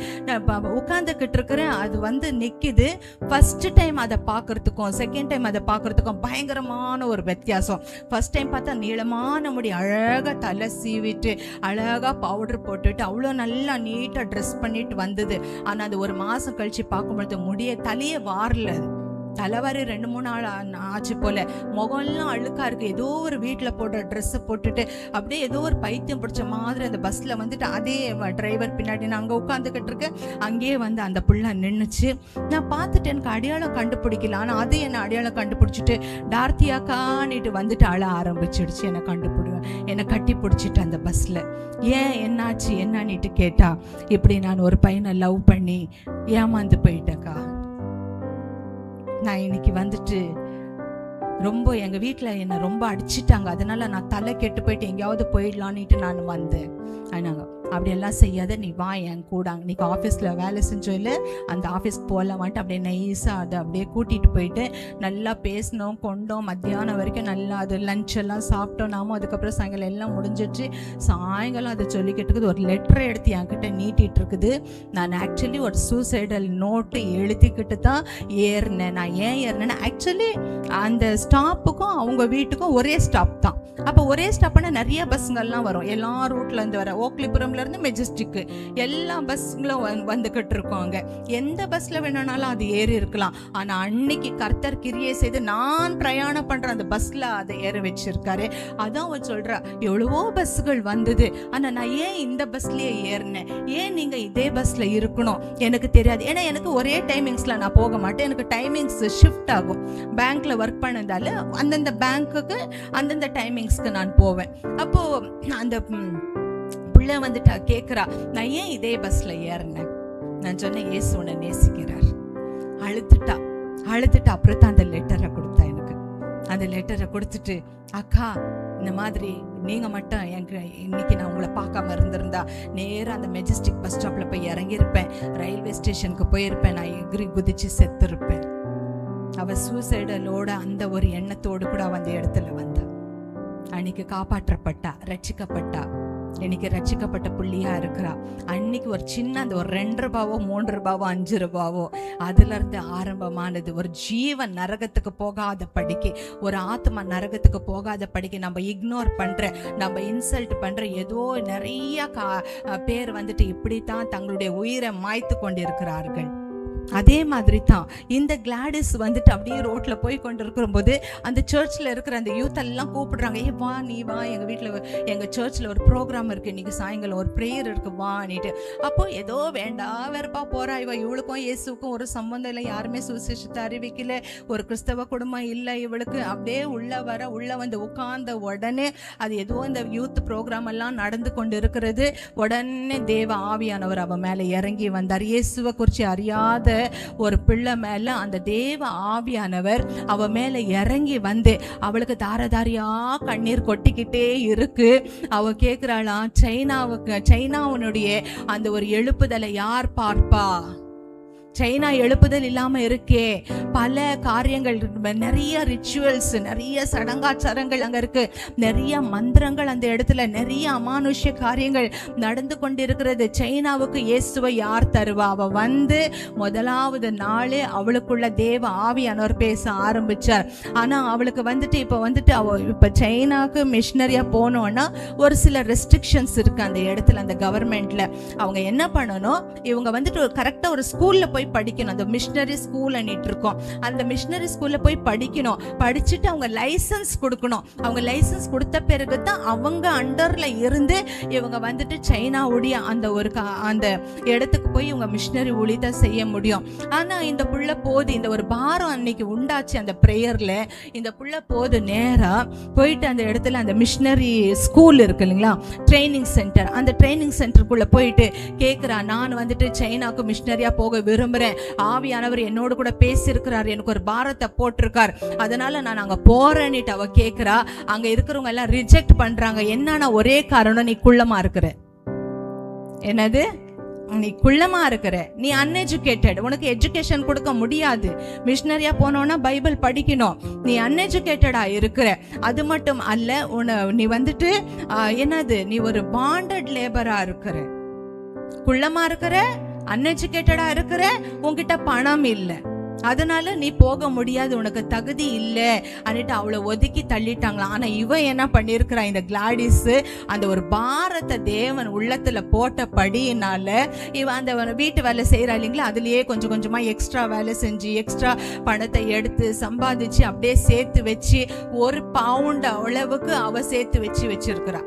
உட்காந்துக்கிட்டு இருக்கிறேன், அது வந்து நிக்குது. ஃபர்ஸ்ட் டைம் அதை பார்க்கறதுக்கும் செகண்ட் டைம் அதை பார்க்கறதுக்கும் பயங்கரமான ஒரு வித்தியாசம். ஃபர்ஸ்ட் டைம் பார்த்தா நீளமான முடி, அழகா தலை சீவிட்டு அழகா பவுடர் போட்டுட்டு அவ்வளோ நல்லா நீட்டா ட்ரெஸ் பண்ணிட்டு வந்தது. ஆனா அது ஒரு மாசம் கழிச்சு பார்க்கும்பொழுது தலையே வாரல, தலைவாரி 2-3 நாள் ஆச்சு போல. முகம்லாம் அழுக்கா இருக்கு. ஏதோ ஒரு வீட்டில் போடுற ட்ரெஸ்ஸை போட்டுட்டு அப்படியே ஏதோ ஒரு பைத்தியம் பிடிச்ச மாதிரி அந்த பஸ்ல வந்துட்டு அதே டிரைவர் பின்னாடி நான் அங்கே உட்காந்துக்கிட்டு இருக்கேன். அங்கேயே வந்து அந்த புள்ள நின்றுச்சு. நான் பார்த்துட்டு எனக்கு அடையாளம் கண்டுபிடிக்கல. ஆனால் அது என்ன அடையாளம் கண்டுபிடிச்சிட்டு டார்த்தியாக்கான்னுட்டு வந்துட்டு அழ ஆரம்பிச்சிடுச்சு. என்னை கட்டி பிடிச்சிட்டு அந்த பஸ்ல. ஏன் என்னாச்சு என்னன்னுட்டு கேட்டா, இப்படி நான் ஒரு பையனை லவ் பண்ணி ஏமாந்து போயிட்டேக்கா. நான் இன்னைக்கு வந்துட்டு ரொம்ப எங்கள் வீட்டில் என்னை ரொம்ப அடிச்சிட்டாங்க, அதனால நான் தலை கெட்டு போயிட்டு எங்கேயாவது போயிடலான்னுட்டு நான் வந்தேன். ஆனாங்க அப்படியெல்லாம் செய்யாத, நீ வா என் கூட. இன்னைக்கு ஆஃபீஸில் வேலை செஞ்சோம் இல்லை, அந்த ஆஃபீஸ்க்கு போகலாமான்ட்டு அப்படியே நைஸாக அதை அப்படியே கூட்டிகிட்டு போயிட்டு நல்லா பேசினோம் கொண்டோம். மத்தியானம் வரைக்கும் நல்லா அது லஞ்ச் எல்லாம் சாப்பிட்டோம் நாமும். அதுக்கப்புறம் சாயங்காலம் எல்லாம் முடிஞ்சிடுச்சு. சாயங்காலம் அதை சொல்லிக்கிட்டு இருக்குது. ஒரு லெட்டரை எடுத்து என்கிட்ட நீட்டிகிட்டு இருக்குது. நான் ஆக்சுவலி ஒரு சூசைடல் நோட்டு எழுதிக்கிட்டு தான் ஏறினேன். நான் ஏன் ஏறினேன்னா, ஆக்சுவலி அந்த ஸ்டாப்புக்கும் அவங்க வீட்டுக்கும் ஒரே ஸ்டாப் தான். அப்போ ஒரே ஸ்டாப்னா நிறைய பஸ்ஸுங்கள்லாம் வரும். எல்லா ரூட்லேருந்து வர ஓக்லிபுரம்லேருந்து மெஜஸ்டிக்கு எல்லா பஸ்ஸுங்களும் வந்துக்கிட்டு இருக்கோங்க. எந்த பஸ்ஸில் வேணும்னாலும் அது ஏறி இருக்கலாம். ஆனால் அன்னைக்கு கர்த்தர் கிரியை செய்து நான் பிரயாணம் பண்ணுற அந்த பஸ்ஸில் அதை ஏற வச்சிருக்காரு. அதான் அவன் சொல்கிறா, எவ்வளவோ பஸ்ஸுகள் வந்தது, ஆனால் நான் ஏன் இந்த பஸ்லேயே ஏறினேன், ஏன் நீங்கள் இதே பஸ்ஸில் இருக்கணும் எனக்கு தெரியாது. ஏன்னா எனக்கு ஒரே டைமிங்ஸில் நான் போக மாட்டேன். எனக்கு டைமிங்ஸ் ஷிஃப்ட் ஆகும். பேங்க்கில் ஒர்க் பண்ணதால அந்தந்த பேங்க்குக்கு அந்தந்த டைமிங்ஸ்க்கு நான் போவேன். அப்போ அந்த பிள்ளை வந்துட்டா கேட்குறா, நான் ஏன் இதே பஸ்ல ஏறினேன். நான் சொன்னேன், இயேசு உன்னை நேசிக்கிறார். அழுத்துட்டா. அப்புறம் தான் அந்த லெட்டரை கொடுத்தா எனக்கு. அந்த லெட்டரை கொடுத்துட்டு, அக்கா இந்த மாதிரி நீங்க மட்டும் இன்னைக்கு நான் உங்களை பார்க்காம இருந்திருந்தா நேராக அந்த மெஜஸ்டிக் பஸ் ஸ்டாப்ல போய் இறங்கியிருப்பேன், ரயில்வே ஸ்டேஷனுக்கு போயிருப்பேன், நான் எகிரி குதிச்சு செத்துருப்பேன். அவ சூசைடலோட அந்த ஒரு எண்ணத்தோடு கூட அந்த இடத்துல வந்தா. அன்னைக்கு காப்பாற்றப்பட்டா, ரட்சிக்கப்பட்டா. இன்னைக்கு ரட்சிக்கப்பட்ட புள்ளியா இருக்கிறா. அன்னைக்கு ஒரு சின்ன அந்த ஒரு 2 ரூபாவோ 3 ரூபாவோ 5 ரூபாவோ அதுல இருந்து ஆரம்பமானது. ஒரு ஜீவன் நரகத்துக்கு போகாத படிக்கு, ஒரு ஆத்மா நரகத்துக்கு போகாத படிக்கு நம்ம இக்னோர் பண்ற, நம்ம இன்சல்ட் பண்ற ஏதோ நிறைய பேர் வந்துட்டு இப்படித்தான் தங்களுடைய உயிரை மாய்த்து கொண்டிருக்கிறார்கள். அதே மாதிரி தான் இந்த கிளாடிஸ் வந்துட்டு அப்படியே ரோட்ல போய் கொண்டு இருக்கிற போது அந்த சர்ச்ல இருக்கிற அந்த யூத் எல்லாம் கூப்பிடுறாங்க, ஏ வா நீ வா, எங்க வீட்டுல எங்க சர்ச்ல ஒரு ப்ரோக்ராம் இருக்கு, இன்னைக்கு சாயங்காலம் ஒரு ப்ரேயர் இருக்கு வான்னுட்டு. அப்போ ஏதோ வேண்டாம் வெறுப்பா போறா. இவளுக்கும் இயேசுக்கும் ஒரு சம்பந்தம் இல்லை, யாருமே சுவிசேஷத்தை அறிவிக்கல, ஒரு கிறிஸ்தவ குடும்பம் இல்லை இவளுக்கு. அப்படியே உள்ள வந்து உட்கார்ந்த உடனே அது ஏதோ இந்த யூத் ப்ரோக்ராம் எல்லாம் நடந்து கொண்டு இருக்கிறது. உடனே தேவ ஆவியானவர் அவ மேல இறங்கி வந்தார். இயேசுவை குறித்து அறியாத ஒரு பிள்ளை மேல அந்த தேவ ஆவியானவர் அவ மேல இறங்கி வந்து அவளுக்கு தாரதாரியா கண்ணீர் கொட்டிக்கிட்டே இருக்கு. அவ கேக்குறாளாம், சைனாவுடைய அந்த ஒரு எழுப்புதலை யார் பார்ப்பா? சைனா எழுப்புதல் இல்லாம இருக்கே, பல காரியங்கள், நிறைய ரிச்சுவல்ஸ், நிறைய சடங்காச்சாரங்கள் அங்க இருக்கு, நிறைய மந்திரங்கள் அந்த இடத்துல, நிறைய அமானுஷ்ய காரியங்கள் நடந்து கொண்டிருக்கிறது. சைனாவுக்கு இயேசுவை யார் தருவா? அவ வந்து முதலாவது நாளே அவளுக்குள்ள தேவ ஆவியானவர் பேச ஆரம்பிச்சார். ஆனா அவளுக்கு வந்துட்டு இப்ப சைனாக்கு மிஷனரியா போனோம்னா ஒரு சில ரெஸ்ட்ரிக்ஷன்ஸ் இருக்கு அந்த இடத்துல. அந்த கவர்மெண்ட்ல அவங்க என்ன பண்ணணும், இவங்க வந்துட்டு கரெக்டா ஒரு ஸ்கூல்ல போய் படிக்கணும். அந்த மிஷனரி ஸ்கூல் அன்னிட்டு இருக்கோம், அந்த மிஷனரி ஸ்கூல்ல போய் படிக்கணும். படிச்சுட்டு அவங்க லைசன்ஸ் கொடுக்கணும். அவங்க லைசன்ஸ் கொடுத்த பிறகு தான் அவங்க அண்டர்ல இருந்து இவங்க வந்துட்டு சைனாவுடைய அந்த இடத்துக்கு போய் இவங்க மிஷனரி ஊழியத்தை செய்ய முடியும். ஆனா இந்த புள்ள போது, இந்த ஒரு பாரம் அன்னைக்கு உண்டாச்சு அந்த பிரேயர்ல. இந்த புள்ள போது நேரா போயிட்டு அந்த இடத்துல அந்த மிஷனரி ஸ்கூல் இருக்கு இல்லைங்களா, ட்ரைனிங் சென்டர், அந்த ட்ரைனிங் சென்டருக்குள்ள போயிட்டு கேட்கிறா, நான் வந்துட்டு சைனாக்கு மிஷனரியா போக விரும்புறேன், ஆவியானவர் என்னோடு கூட பேசியிருக்கிறார், எனக்கு ஒரு பாரத்தை போட்டிருக்கார், அதனால நான் அங்க போறேன்னுட்டு அவ கேட்கிறா. அங்க இருக்கிறவங்க எல்லாம் ரிஜெக்ட் பண்றாங்க. என்னன்னா ஒரே காரணம், நீ குள்ளமா இருக்கிற. என்னது? நீ குள்ளமா இருக்கிற, நீ அன்எஜுகேட்டட், உனக்கு எஜுகேஷன் கொடுக்க முடியாது. மிஷனரியா போனோம்னா பைபிள் படிக்கணும், நீ அன்எஜுகேட்டடா இருக்கிற. அது மட்டும் அல்ல, நீ வந்துட்டு என்னது, நீ ஒரு பாண்டட் லேபரா இருக்கிற, குள்ளமா இருக்கிற, அன்எஜுகேட்டடா இருக்கிற, உன்கிட்ட பணம் இல்லை, அதனால நீ போக முடியாது, உனக்கு தகுதி இல்லை அன்னிட்டு அவளை ஒதுக்கி தள்ளிட்டாங்களாம். ஆனா இவ என்ன பண்ணிருக்கிறா, இந்த கிளாடிஸ் அந்த ஒரு பாரத்தை தேவன் உள்ளத்துல போட்டபடியினால இவ அந்த வீட்டு வேலை செய்யறா இல்லைங்களா, அதுலயே கொஞ்சம் கொஞ்சமா எக்ஸ்ட்ரா வேலை செஞ்சு எக்ஸ்ட்ரா பணத்தை எடுத்து சம்பாதிச்சு அப்படியே சேர்த்து வச்சு 1 பவுண்ட் அளவுக்கு அவ சேர்த்து வச்சிருக்கிறா.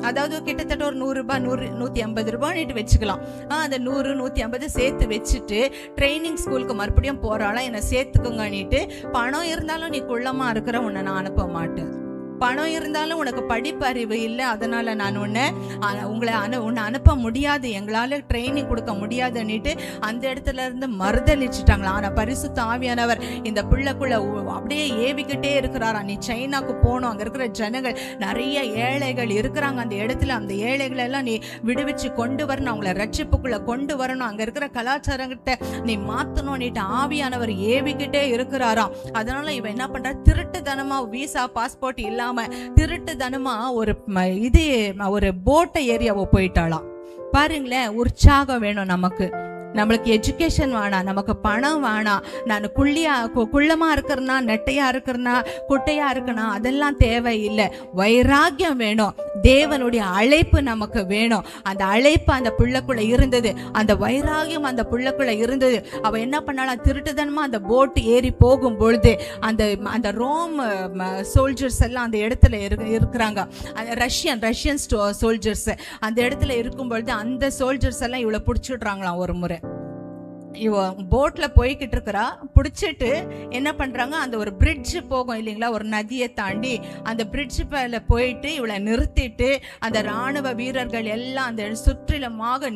அதாவது கிட்டத்தட்ட ஒரு 100 ரூபாய் 100-150 ரூபாய்ட்டு வச்சுக்கலாம். அந்த 100-150 சேர்த்து வச்சுட்டு ட்ரைனிங் ஸ்கூலுக்கு மறுபடியும் போறாளாம். என்னை சேர்த்துக்குங்கன்னிட்டு, பணம் இருந்தாலும் நீ குள்ளமா இருக்கிற, உன்னை நான் அனுப்ப மாட்டேன், பணம் இருந்தாலும் உனக்கு படிப்பறிவு இல்லை, அதனால நான் உன்னை அனுப்ப முடியாது, எங்களால ட்ரைனிங் கொடுக்க முடியாதுன்னுட்டு அந்த இடத்துல இருந்து மறுதளிச்சுட்டாங்களா. ஆனா பரிசுத்த ஆவியானவர் இந்த பிள்ளைக்குள்ள அப்படியே ஏவிக்கிட்டே இருக்கிறாரா, நீ சைனாக்கு போகணும், அங்க இருக்கிற ஜனங்கள் நிறைய ஏழைகள் இருக்கிறாங்க, அந்த இடத்துல அந்த ஏழைகளை எல்லாம் நீ விடுவிச்சு கொண்டு வரணும், அவங்கள ரட்சிப்புக்குள்ள கொண்டு வரணும், அங்க இருக்கிற கலாச்சாரத்தை நீ மாத்தணும்னுட்டு ஆவியானவர் ஏவிக்கிட்டே இருக்கிறாராம். அதனால இவன் என்ன பண்றா, திருட்டுத்தனமா விசா பாஸ்போர்ட் இல்லாம திருட்டுத்தனமா ஒரு போட்டை ஏரியாவை போயிட்டாளாம். பாருங்களேன், உற்சாகம் வேணும் நம்மளுக்கு எஜுகேஷன் வேணாம், நமக்கு பணம் வேணாம், நான் குள்ளமா இருக்கிறனா, நெட்டையா இருக்கிறனா, குட்டையா இருக்கனா, அதெல்லாம் தேவையில்லை. வைராக்கியம் வேணும், தேவனுடைய அழைப்பு நமக்கு வேணும். அந்த அழைப்பு அந்த பிள்ளைக்குள்ள இருந்தது, அந்த வைராகியம் அந்த பிள்ளைக்குள்ள இருந்தது. அவ என்ன பண்ணாலும் திருட்டுதனமா அந்த போட் ஏறி போகும் பொழுது அந்த ரோம் சோல்ஜர்ஸ் எல்லாம் அந்த இடத்துல இருக்கிறாங்க, ரஷ்யன் சோல்ஜர்ஸ் அந்த இடத்துல இருக்கும் பொழுது அந்த சோல்ஜர்ஸ் எல்லாம் இவ்வளவு பிடிச்சிடுறாங்களாம். ஒரு முறை இவ போட்ல போய்கிட்டு இருக்கிறா, பிடிச்சிட்டு என்ன பண்றாங்க, அந்த ஒரு பிரிட்ஜ் போகும் இல்லைங்களா, ஒரு நதியை தாண்டி அந்த பிரிட்ஜ் மேல போயிட்டு இவளை நிறுத்திட்டு அந்த ராணுவ வீரர்கள் எல்லாம் அந்த சுற்றிலுமாக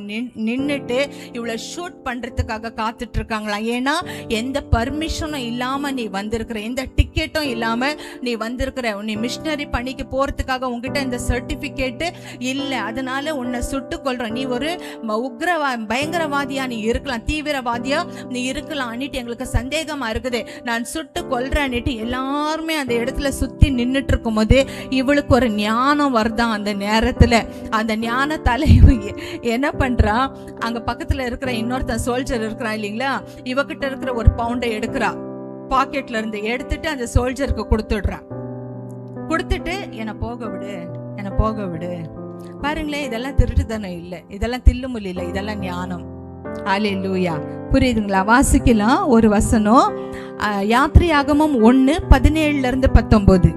நின்னுட்டு இவளை ஷூட் பண்றதுக்காக காத்துட்டு இருக்காங்களாம். ஏன்னா எந்த பர்மிஷனும் இல்லாம நீ வந்திருக்கிற, எந்த டிக்கெட்டும் இல்லாம நீ வந்திருக்கிற, நீ மிஷனரி பணிக்கு போறதுக்காக உங்ககிட்ட இந்த சர்டிபிகேட் இல்லை, அதனால உன்னை சுட்டு கொள்ற, நீ ஒரு பயங்கரவாதியா நீ இருக்கலாம், தீவிரவாதியா நீ இருக்கலாம், எங்களுக்கு சந்தேகமா இருக்குது, நான் சுட்டு கொல்றேன்னுட்டு எல்லாருமே அந்த இடத்துல சுத்தி நின்னுட்டு இருக்கும் போது இவளுக்கு ஒரு ஞானம் வருதான். அந்த நேரத்துல அந்த ஞான தலைவி என்ன பண்றா, அங்க பக்கத்துல இருக்கிற இன்னொருத்தன் சோல்ஜர் இருக்கிறான் இல்லைங்களா, இவகிட்ட இருக்கிற 1 பவுண்டை எடுக்கிறா, பாக்கெட்ல இருந்து எடுத்துட்டு அந்த சோல்ஜருக்கு கொடுத்துடுறா. கொடுத்துட்டு என்னை போக விடு. பாருங்களேன், இதெல்லாம் திருட்டுத்தனம் இல்லை, இதெல்லாம் தில்லுமுல் இல்லை, இதெல்லாம் ஞானம். அல்லேலூயா. புரியுதுங்களா? வாசிக்கலாம் ஒரு வசனம், யாத்திரையாகமம் 1:17-19.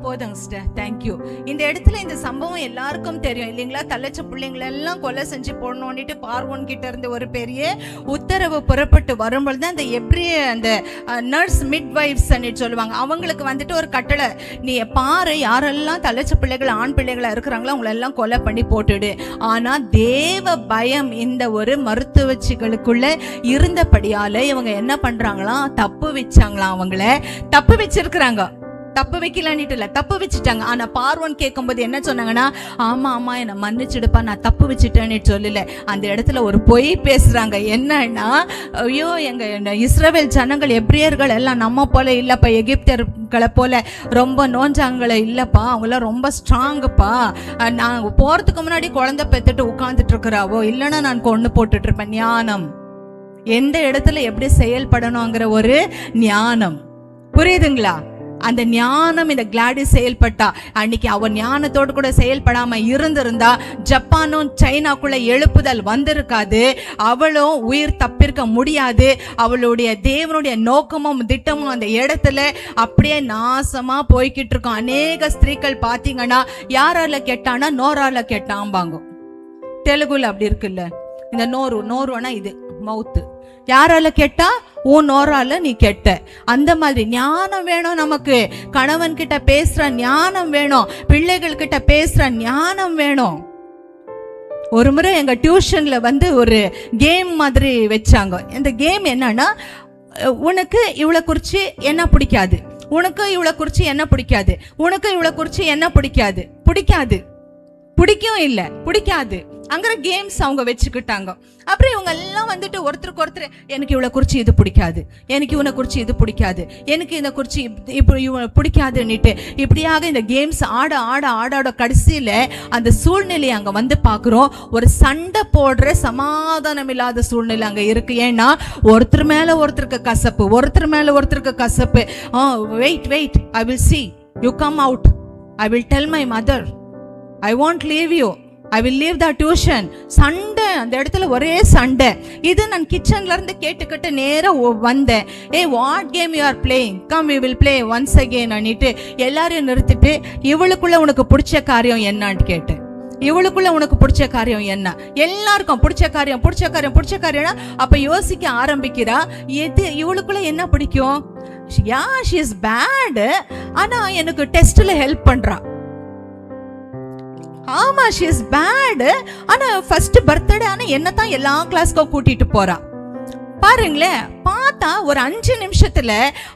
போதுங்க சிஸ்டர், தேங்க்யூ. இந்த இடத்துல இந்த சம்பவம் எல்லாருக்கும் தெரியும் இல்லைங்களா, தள்ளச்ச பிள்ளைங்களை எல்லாம் கொலை செஞ்சு போடணும்னுட்டு பார்வோன் கிட்ட இருந்து ஒரு பெரிய உத்தரவு புறப்பட்டு வரும்பொழுது அந்த எப்ரிய அந்த நர்ஸ் மிட்வைஃப்ஸ் சொல்லுவாங்க, அவங்களுக்கு வந்துட்டு ஒரு கட்டளை, நீ பாரு யாரெல்லாம் தள்ளச்ச பிள்ளைகள் ஆண் பிள்ளைகளா இருக்கிறாங்களோ அவங்களை எல்லாம் கொலை பண்ணி போட்டுடு. ஆனா தேவ பயம் இந்த ஒரு மருத்துவச்சிகளுக்குள்ள இருந்தபடியால இவங்க என்ன பண்றாங்களாம், தப்பு வச்சாங்களாம், அவங்கள தப்பு வச்சிருக்கிறாங்க, தப்பு வைக்கலான்னுட்டு இல்ல, தப்பு வச்சுட்டாங்க. ஆனா பார்வோன் கேட்கும்போது என்ன சொன்னாங்கன்னா, ஆமா என்னை மன்னிச்சுடுப்பா, நான் தப்பு வச்சுட்டேன்னு சொல்லல. அந்த இடத்துல ஒரு பொய் பேசுறாங்க. என்னன்னா, ஐயோ எங்க இஸ்ரவேல் ஜனங்கள் எப்ரியர்கள் எல்லாம் நம்ம போல இல்லப்பா, எகிப்தியர்களை போல ரொம்ப நோஞ்சாங்களை இல்லப்பா, அவங்களாம் ரொம்ப ஸ்ட்ராங்குப்பா, நான் போறதுக்கு முன்னாடி குழந்தை பெத்துட்டு உட்கார்ந்துட்டு இருக்கிறாவோ, இல்லைன்னா நான் கொண்டு போட்டுட்டு இருப்பேன். ஞானம், எந்த இடத்துல எப்படி செயல்படணுங்கிற ஒரு ஞானம், புரியுதுங்களா? அந்த ஞானம் இந்த கிளாடிஸ் செயல்பட்டா. அன்னைக்கு அவன் ஞானத்தோடு கூட செயல்படாம இருந்திருந்தா ஜப்பானும் சைனாக்குள்ள எழுப்புதல் வந்திருக்காது, அவளும் உயிர் தப்பிருக்க முடியாது. அவளுடைய தேவனுடைய நோக்கமும் திட்டமும் அந்த இடத்துல அப்படியே நாசமா போய்கிட்டு இருக்கும். அநேக ஸ்திரீகள் பாத்தீங்கன்னா யாரால கெட்டானா நோரால கெட்டாம்பாங்க. தெலுங்குல அப்படி இருக்குல்ல, இந்த நோருனா இது மவுத்து, யாரால கெட்டா? உன் நோரால நீ கெட்ட. அந்த மாதிரி ஞானம் வேணும் நமக்கு. கணவன் கிட்ட பேசுற ஞானம் வேணும், பிள்ளைகள் கிட்ட பேசுற ஞானம் வேணும். ஒரு முறை எங்க டியூஷன்ல ஒரு கேம் மாதிரி வச்சாங்க. இந்த கேம் என்னன்னா, உனக்கு இவளை குறிச்சு என்ன பிடிக்காது, உனக்கு இவளை குறிச்சு என்ன பிடிக்காது, உனக்கு இவளை குறிச்சு என்ன பிடிக்காது, பிடிக்கும் இல்ல பிடிக்காது அங்கிற கேம்ஸ் அவங்க வச்சுக்கிட்டாங்க. அப்புறம் இவங்க எல்லாம் ஒருத்தருக்கு ஒருத்தர், எனக்கு இவளை குறிச்சு இது பிடிக்காது, எனக்கு இவனை குறிச்சு இது பிடிக்காது, எனக்கு இதை குறிச்சு இப்படி இவனை பிடிக்காதுன்னுட்டு இப்படியாக இந்த கேம்ஸ் ஆட ஆட ஆட ஆட கடைசியில அந்த சூழ்நிலையை அங்க பாக்குறோம். ஒரு சண்டை போடுற சமாதானம் இல்லாத சூழ்நிலை அங்க இருக்கு. ஏன்னா ஒருத்தர் மேல ஒருத்தருக்கு கசப்பு, ஒருத்தர் மேல ஒருத்தருக்கு கசப்பு. Wait, I will see you come out, I will tell my mother, I won't leave you, I will leave the tuition. சண்டை, அந்த இடத்துல ஒரே சண்டை. இது நான் கிச்சன்ல இருந்து கேட்டுக்கிட்டு நேரா வந்தேன். What game you are playing, come we will play once again அன்னிட்டு எல்லாரையும் நிறுத்திட்டு, இவளுக்குள்ள உனக்கு பிடிச்ச காரியம் என்னன்னு கேட்டேன். இவளுக்குள்ள உனக்கு பிடிச்ச காரியம் என்ன? எல்லாருக்கும் பிடிச்ச காரியம்னா அப்ப யோசிக்க ஆரம்பிக்கிறா, எது இவளுக்குள்ள என்ன பிடிக்கும்? she is bad, ஆனா எனக்கு டெஸ்ட்ல ஹெல்ப் பண்றா. ஆமா, she is bad, ஆனா ஃபர்ஸ்ட் பர்த்டே ஆனா என்னதான் எல்லா கிளாஸ்க்கும் கூட்டிட்டு போறா. பாருங்களேன், பார்த்தா ஒரு 5 நிமிஷத்துல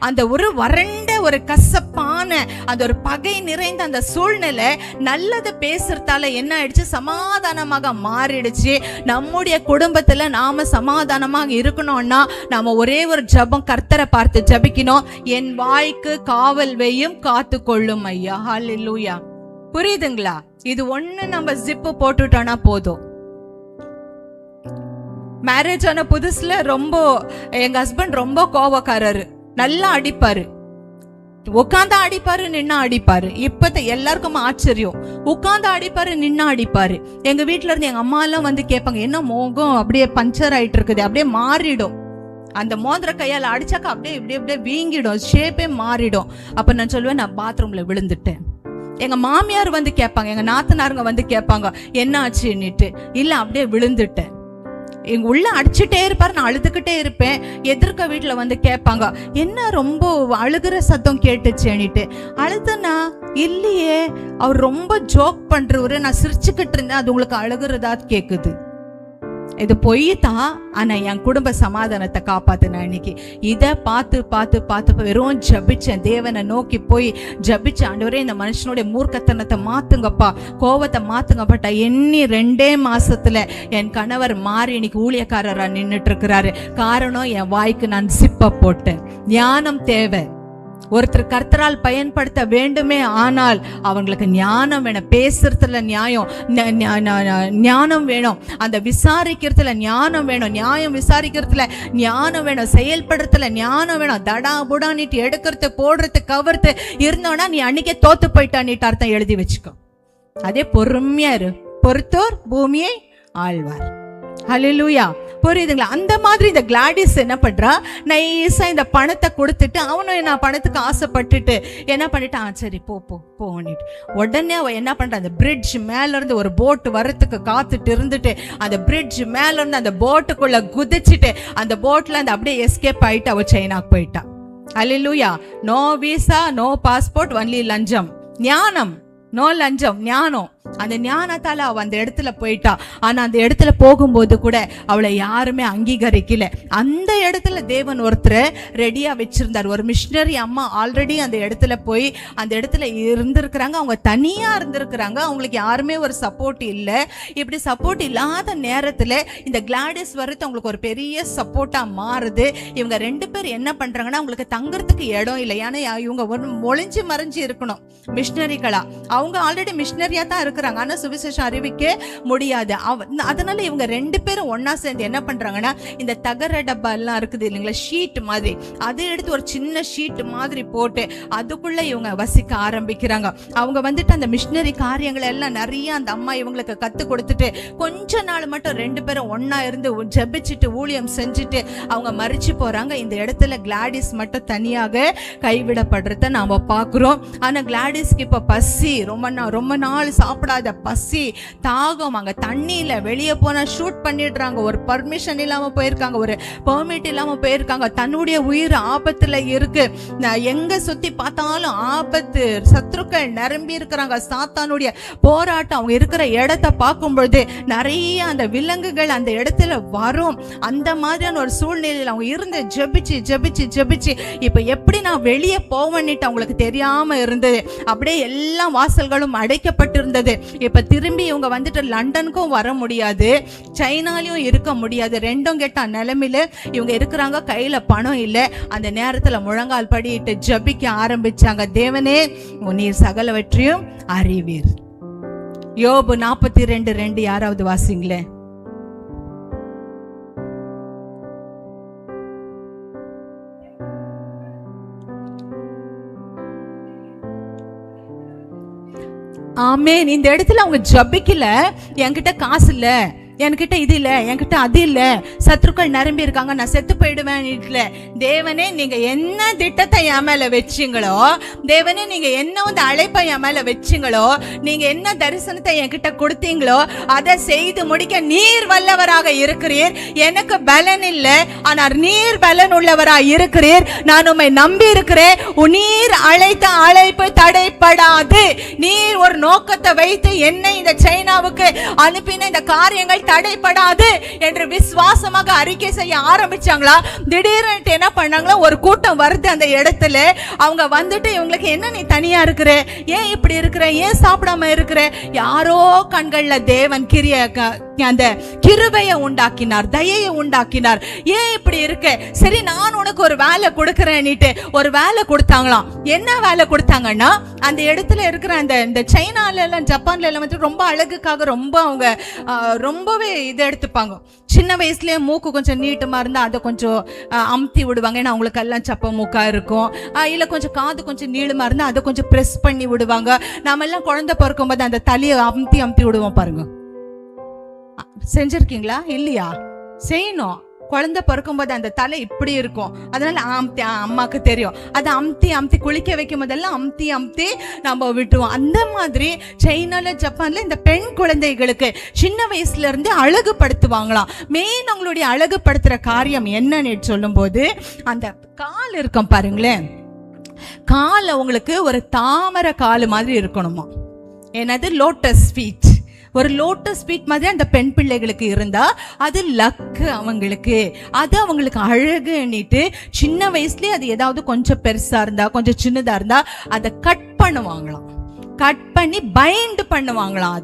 அந்த ஒரு வறண்ட ஒரு கசப்பான அந்த ஒரு பகை நிறைந்த அந்த சூழ்நிலை நல்லது பேசுறதால என்ன ஆயிடுச்சு? சமாதானமாக மாறிடுச்சு. நம்முடைய குடும்பத்துல நாம சமாதானமாக இருக்கணும்னா நாம ஒரே ஒரு ஜெபம் கர்த்தரை பார்த்து ஜெபிக்கணும். என் வாய்க்கு காவல் வையும், காத்து கொள்ளும் ஐயா. ஹல்லேலூயா. புரியுதுங்களா? இது ஒண்ணு நம்ம ஜிப்பு போட்டுட்டோம்னா போதும். மேரேஜ் ஆன புதுசுல எங்க ஹஸ்பண்ட் ரொம்ப கோவக்காரரு, நல்லா அடிப்பாரு, உட்காந்து அடிப்பாரு, நின்னா அடிப்பாரு. இப்ப எல்லாருக்கும் ஆச்சரியம், உட்காந்து அடிப்பாரு, நின்னா அடிப்பாரு. எங்க வீட்டுல இருந்து எங்க அம்மா எல்லாம் கேட்பாங்க, என்ன மோகம் அப்படியே பஞ்சர் ஆயிட்டு இருக்குது, அப்படியே மாறிடும். அந்த மோதிர கையால அடிச்சாக்கா அப்படியே இப்படியே வீங்கிடும், ஷேப்பே மாறிடும். அப்ப நான் சொல்லுவேன், நான் பாத்ரூம்ல விழுந்துட்டேன். எங்க மாமியார் கேட்பாங்க, எங்க நாத்தனாருங்க கேட்பாங்க, என்ன ஆச்சுன்னுட்டு. இல்ல, அப்படியே விழுந்துட்டேன். எங்க உள்ள அடிச்சுட்டே இருப்பாரு, நான் அழுதுகிட்டே இருப்பேன். எதிர்க்க வீட்டுல கேட்பாங்க, என்ன ரொம்ப அழுகிற சத்தம் கேட்டுச்சுன்னுட்டு. அழுதுனா இல்லையே, அவர் ரொம்ப ஜோக் பண்றவரு, நான் சிரிச்சுக்கிட்டு இருந்தேன், அது உங்களுக்கு அழுகுறதா கேக்குது. இது பொய் தான், ஆனா என் குடும்ப சமாதானத்தை காப்பாத்தின இன்னைக்கு. இதை பார்த்து வெறும் ஜபிச்சேன், தேவனை நோக்கி போய் ஜபிச்சேன். ஆண்டவரே, இந்த மனுஷனுடைய மூர்க்கத்தனத்தை மாத்துங்கப்பா, கோவத்தை மாத்துங்கப்பட்டா. எண்ணி 2 மாசத்துல என் கணவர் மாறி இன்னைக்கு ஊழியக்காரரா நின்றுட்டு இருக்கிறாரு. காரணம், என் வாய்க்கு நான் சிப்ப போட்டேன். ஞானம் தேவை. ஒருத்தர் கர்த்தரால் பயன்படுத்த வேண்டுமே, ஆனால் அவங்களுக்கு ஞானம் வேணும். பேசுறதுல ஞானம் வேணும், அந்த விசாரிக்கிறதுல ஞானம் வேணும், நியாயம் விசாரிக்கிறதுல ஞானம் வேணும், செயல்படுறதுல ஞானம் வேணும். தடா புடானிட்டு எடுக்கிறது, போடுறது, கவர்த்து இருந்தோன்னா நீ அன்னைக்கே தோத்து போயிட்டான்னிட்டு அர்த்தம் எழுதி வச்சுக்கோ. அதே பொறுமையா இரு, பொறுத்தோர் பூமியை ஆழ்வார். ஹல்லேலூயா. புரியுதுங்களா? அந்த மாதிரி இந்த கிளாடிஸ் என்ன பண்றா, நைஸா இந்த பணத்தை கொடுத்துட்டு, அவனும் நான் பணத்துக்கு ஆசைப்பட்டுட்டு என்ன பண்ணிட்டான், சரி போன்னிட்டு உடனே அவ என்ன பண்றா, அந்த பிரிட்ஜ் மேல இருந்து ஒரு போட் வரத்துக்கு காத்துட்டு இருந்துட்டு, அந்த பிரிட்ஜ் மேல இருந்து அந்த போட்டுக்குள்ள குதிச்சுட்டு, அந்த போட்ல இருந்து அப்படியே எஸ்கேப் ஆயிட்டு அவ சைனாக்கு போயிட்டா. Hallelujah. No visa, no passport, only லஞ்சம். ஞானம், நோ லஞ்சம், ஞானம். அந்த ஞானத்தால அவ அந்த இடத்துல போயிட்டா. ஆனா அந்த இடத்துல போகும்போது கூட அவளை யாருமே அங்கீகரிக்கல. அந்த இடத்துல தேவன் ஒருத்தர் ரெடியா வச்சிருந்தார். ஒரு மிஷினரி அம்மா ஆல்ரெடி அந்த இடத்துல போய் அந்த இடத்துல இருந்திருக்கிறாங்க. அவங்க தனியா இருந்திருக்கிறாங்க, அவங்களுக்கு யாருமே ஒரு சப்போர்ட் இல்லை. இப்படி சப்போர்ட் இல்லாத நேரத்துல இந்த கிளாடிஸ் வரது அவங்களுக்கு ஒரு பெரிய சப்போர்ட்டா மாறுது. இவங்க 2 பேர் என்ன பண்றாங்கன்னா, அவங்களுக்கு தங்கறதுக்கு இடம் இல்லை. ஏன்னா இவங்க ஒளிஞ்சு மறைஞ்சு இருக்கணும் மிஷினரிகளா. அவங்க ஆல்ரெடி மிஷினரியா தான் இருக்கிறாங்க, ஆனா சுவிசேஷம் அறிவிக்க முடியாது. அதனால இவங்க 2 பேரும் ஒன்னா சேர்ந்து என்ன பண்றாங்கன்னா, இந்த தகர டப்பா எல்லாம் இருக்குது இல்லைங்களா, ஷீட் மாதிரி, அதை எடுத்து ஒரு சின்ன ஷீட் மாதிரி போட்டு அதுக்குள்ள இவங்க வசிக்க ஆரம்பிக்கிறாங்க. அவங்க அந்த மிஷினரி காரியங்களை எல்லாம் நிறைய அந்த அம்மா இவங்களுக்கு கத்து கொடுத்துட்டு, கொஞ்ச நாள் மட்டும் 2 பேரும் ஒன்னா இருந்து ஜெபிச்சுட்டு ஊழியம் செஞ்சுட்டு அவங்க மறிச்சு போறாங்க. இந்த இடத்துல கிளாடிஸ் மட்டும் தனியாக கைவிடப்படுறத நாம பாக்குறோம். ஆனா கிளாடிஸ்க்கு இப்ப பசி, ரொம்ப நாள் சாப்பிட சாப்பிடாத பசி தாகம், அங்க தண்ணி இல்ல, வெளியே போனா ஷூட் பண்ணிடுறாங்க, ஒரு பர்மிஷன் இல்லாம போயிருக்காங்க, ஒரு பெர்மிட் இல்லாம போயிருக்காங்க, தன்னுடைய உயிர் ஆபத்துல இருக்கு, எங்க சுத்தி பார்த்தாலும் ஆபத்து, சத்துருக்கள் நிரம்பி இருக்கிறாங்க, சாத்தானுடைய போராட்டம். அவங்க இருக்கிற இடத்தை பார்க்கும் பொழுது நிறைய அந்த விலங்குகள் அந்த இடத்துல வரும். அந்த மாதிரியான ஒரு சூழ்நிலையில் அவங்க இருந்து ஜெபிச்சு ஜெபிச்சு ஜெபிச்சு இப்ப எப்படி நான் வெளியே போவேன்னுட்டு அவங்களுக்கு தெரியாம இருந்தது. அப்படியே எல்லா வாசல்களும் அடைக்கப்பட்டிருந்தது. இப்ப திரும்பி இவங்க வந்துட்டு லண்டனுக்கும் வர முடியாது, சைனாலையும் இருக்க முடியாது, ரெண்டும் கெட்ட நிலைமையில இவங்க இருக்கிறாங்க. கையில பணம் இல்லை. அந்த நேரத்துல முழங்கால் படியிட்டு ஜெபிக்க ஆரம்பிச்சாங்க. தேவனே, நீர் சகலவற்றையும் அறிவீர். யோபு 42:2 யாராவது வாசிங்களே. ஆமென். இந்த இடத்துல அவங்க ஜபிக்கல, என்கிட்ட காசு இல்ல, என்கிட்ட இது இல்ல, என்கிட்ட அது இல்ல, சத்துருக்கள் நிரம்பி இருக்காங்க, நான் செத்து போயிடுவேன். தேவனே, நீங்க என்ன திட்டத்தை என் மேல வச்சிங்களோ, தேவனே நீங்க என்ன வந்து அழைப்பை என் மேல வச்சிங்களோ, நீங்க என்ன தரிசனத்தை என்கிட்ட கொடுத்தீங்களோ அதை செய்து முடிக்க நீர் வல்லவராக இருக்கிறீர். எனக்கு பலன் இல்லை, ஆனால் நீர் பலன் உள்ளவராக இருக்கிறீர். நான் உம்மை நம்பி இருக்கிறேன். நீர் அழைத்த அழைப்பு தடைப்படாது. நீர் ஒரு நோக்கத்தை வைத்து என்னை இந்த சைனாவுக்கு அனுப்பின இந்த காரியங்கள் தடைப்படாது என்று விசுவாசமாக அறிக்கை செய்ய ஆரம்பிச்சாங்களா. திடீர்னு என்ன பண்ணாங்களா, ஒரு கூட்டம் வருது அந்த இடத்துல. அவங்க வந்துட்டு இவங்களுக்கு என்ன நீ தனியா இருக்கிற, ஏன் இப்படி இருக்கிற, ஏன் சாப்பிடாம இருக்கிற, யாரோ கண்கள்ல தேவன் அந்த கிருபையை உண்டாக்கினார், தயையை உண்டாக்கினார். ஏன் இப்படி இருக்க, சரி நான் உனக்கு ஒரு வேலை கொடுக்கறேன்னுட்டு ஒரு வேலை கொடுத்தாங்களாம். என்ன வேலை கொடுத்தாங்கன்னா, அந்த இடத்துல இருக்கிற அந்த சைனால எல்லாம் ஜப்பான்ல எல்லாம் வந்து ரொம்ப அழகுக்காக ரொம்ப அவங்க ரொம்பவே இதை எடுத்துப்பாங்க. சின்ன வயசுலயே மூக்கு கொஞ்சம் நீட்டமா இருந்தா அதை கொஞ்சம் அமுத்தி விடுவாங்க, ஏன்னா அவங்களுக்கு எல்லாம் சப்ப மூக்கா இருக்கும். இல்ல கொஞ்சம் காது கொஞ்சம் நீளமா இருந்தா அதை கொஞ்சம் பிரஸ் பண்ணி விடுவாங்க. நாம எல்லாம் குழந்தை பிறக்கும் போது அந்த தலையை அமுத்தி விடுவோம் பாருங்க. செஞ்சிருக்கீங்களா? இல்லையா? செய்யணும். குழந்தை பிறக்கும்போது அந்த தலை இப்படி இருக்கும், அதனால அம்மாக்கு தெரியும். அதை அமுத்தி குளிக்க வைக்கும் போதெல்லாம் அமுத்தி நம்ம விட்டுருவோம். அந்த மாதிரி சைனால ஜப்பான்ல இந்த பெண் குழந்தைகளுக்கு சின்ன வயசுல இருந்து அழகுபடுத்துவாங்களாம். மெயின் அவங்களுடைய அழகுபடுத்துற காரியம் என்னன்னு சொல்லும் போது, அந்த கால் இருக்கும் பாருங்களேன், கால் அவங்களுக்கு ஒரு தாமரை கால் மாதிரி இருக்கணுமா. என்னது? Lotus feet. ஒரு லோட்டஸ் ஃபீட் மாதிரி அந்த பெண் பிள்ளைகளுக்கு இருந்தா அது லக்கு அவங்களுக்கு, அது அவங்களுக்கு அழகுன்னுட்டு சின்ன வயசுலயே அது ஏதாவது கொஞ்சம் பெருசா இருந்தா கொஞ்சம் சின்னதா இருந்தா அதை கட் பண்ணுவாங்களாம். கட் பண்ணி பைண்ட் பண்ணுவாங்களாம்.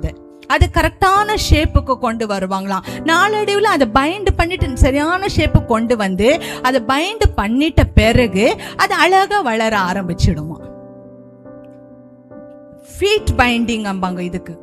அது கரெக்டான ஷேப்புக்கு கொண்டு வருவாங்களாம். நாளடைவில் அதை பைண்ட் பண்ணிட்டு சரியான ஷேப்பு கொண்டு வந்து அதை பைண்ட் பண்ணிட்ட பிறகு அது அழகா வளர ஆரம்பிச்சிடுமா. ஃபீட் பைண்டிங் அம்பாங்க இதுக்கு.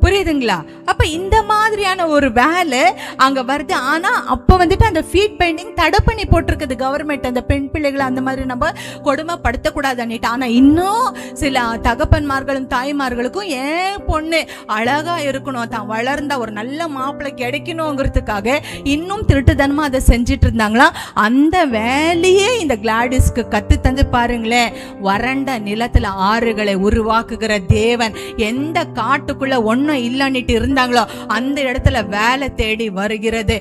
புரியுதுங்களா? அப்ப இந்த மாதிரியான ஒரு வேலை அங்க வருது. ஆனா அப்ப வந்துட்டு அந்த ஃபீட் பைண்டிங் தடை பண்ணி போட்டிருக்குது கவர்மெண்ட், அந்த பெண் பிள்ளைகளை அந்த மாதிரி நம்ம கொடுமைப்படுத்தக்கூடாதுன்னு. ஆனா இன்னும் சில தகப்பன்மார்களும் தாய்மார்களுக்கும் ஏன் பொண்ணு அழகா இருக்கணும், தான் வளர்ந்தா ஒரு நல்ல மாப்பிள்ளை கிடைக்கணுங்கிறதுக்காக இன்னும் திருட்டுத்தனமா அதை செஞ்சிட்டு இருந்தாங்களா. அந்த வேலையே இந்த கிளாடிஸ்க்கு கத்து தந்து பாருங்களேன். வறண்ட நிலத்துல ஆறுகளை உருவாக்குகிற தேவன் எந்த காட்டுக்குள்ள ஒன்னும் இல்லன்னுட்டு இருந்தாங்களோ அந்த இடத்துல வேலை தேடி வருகிறது.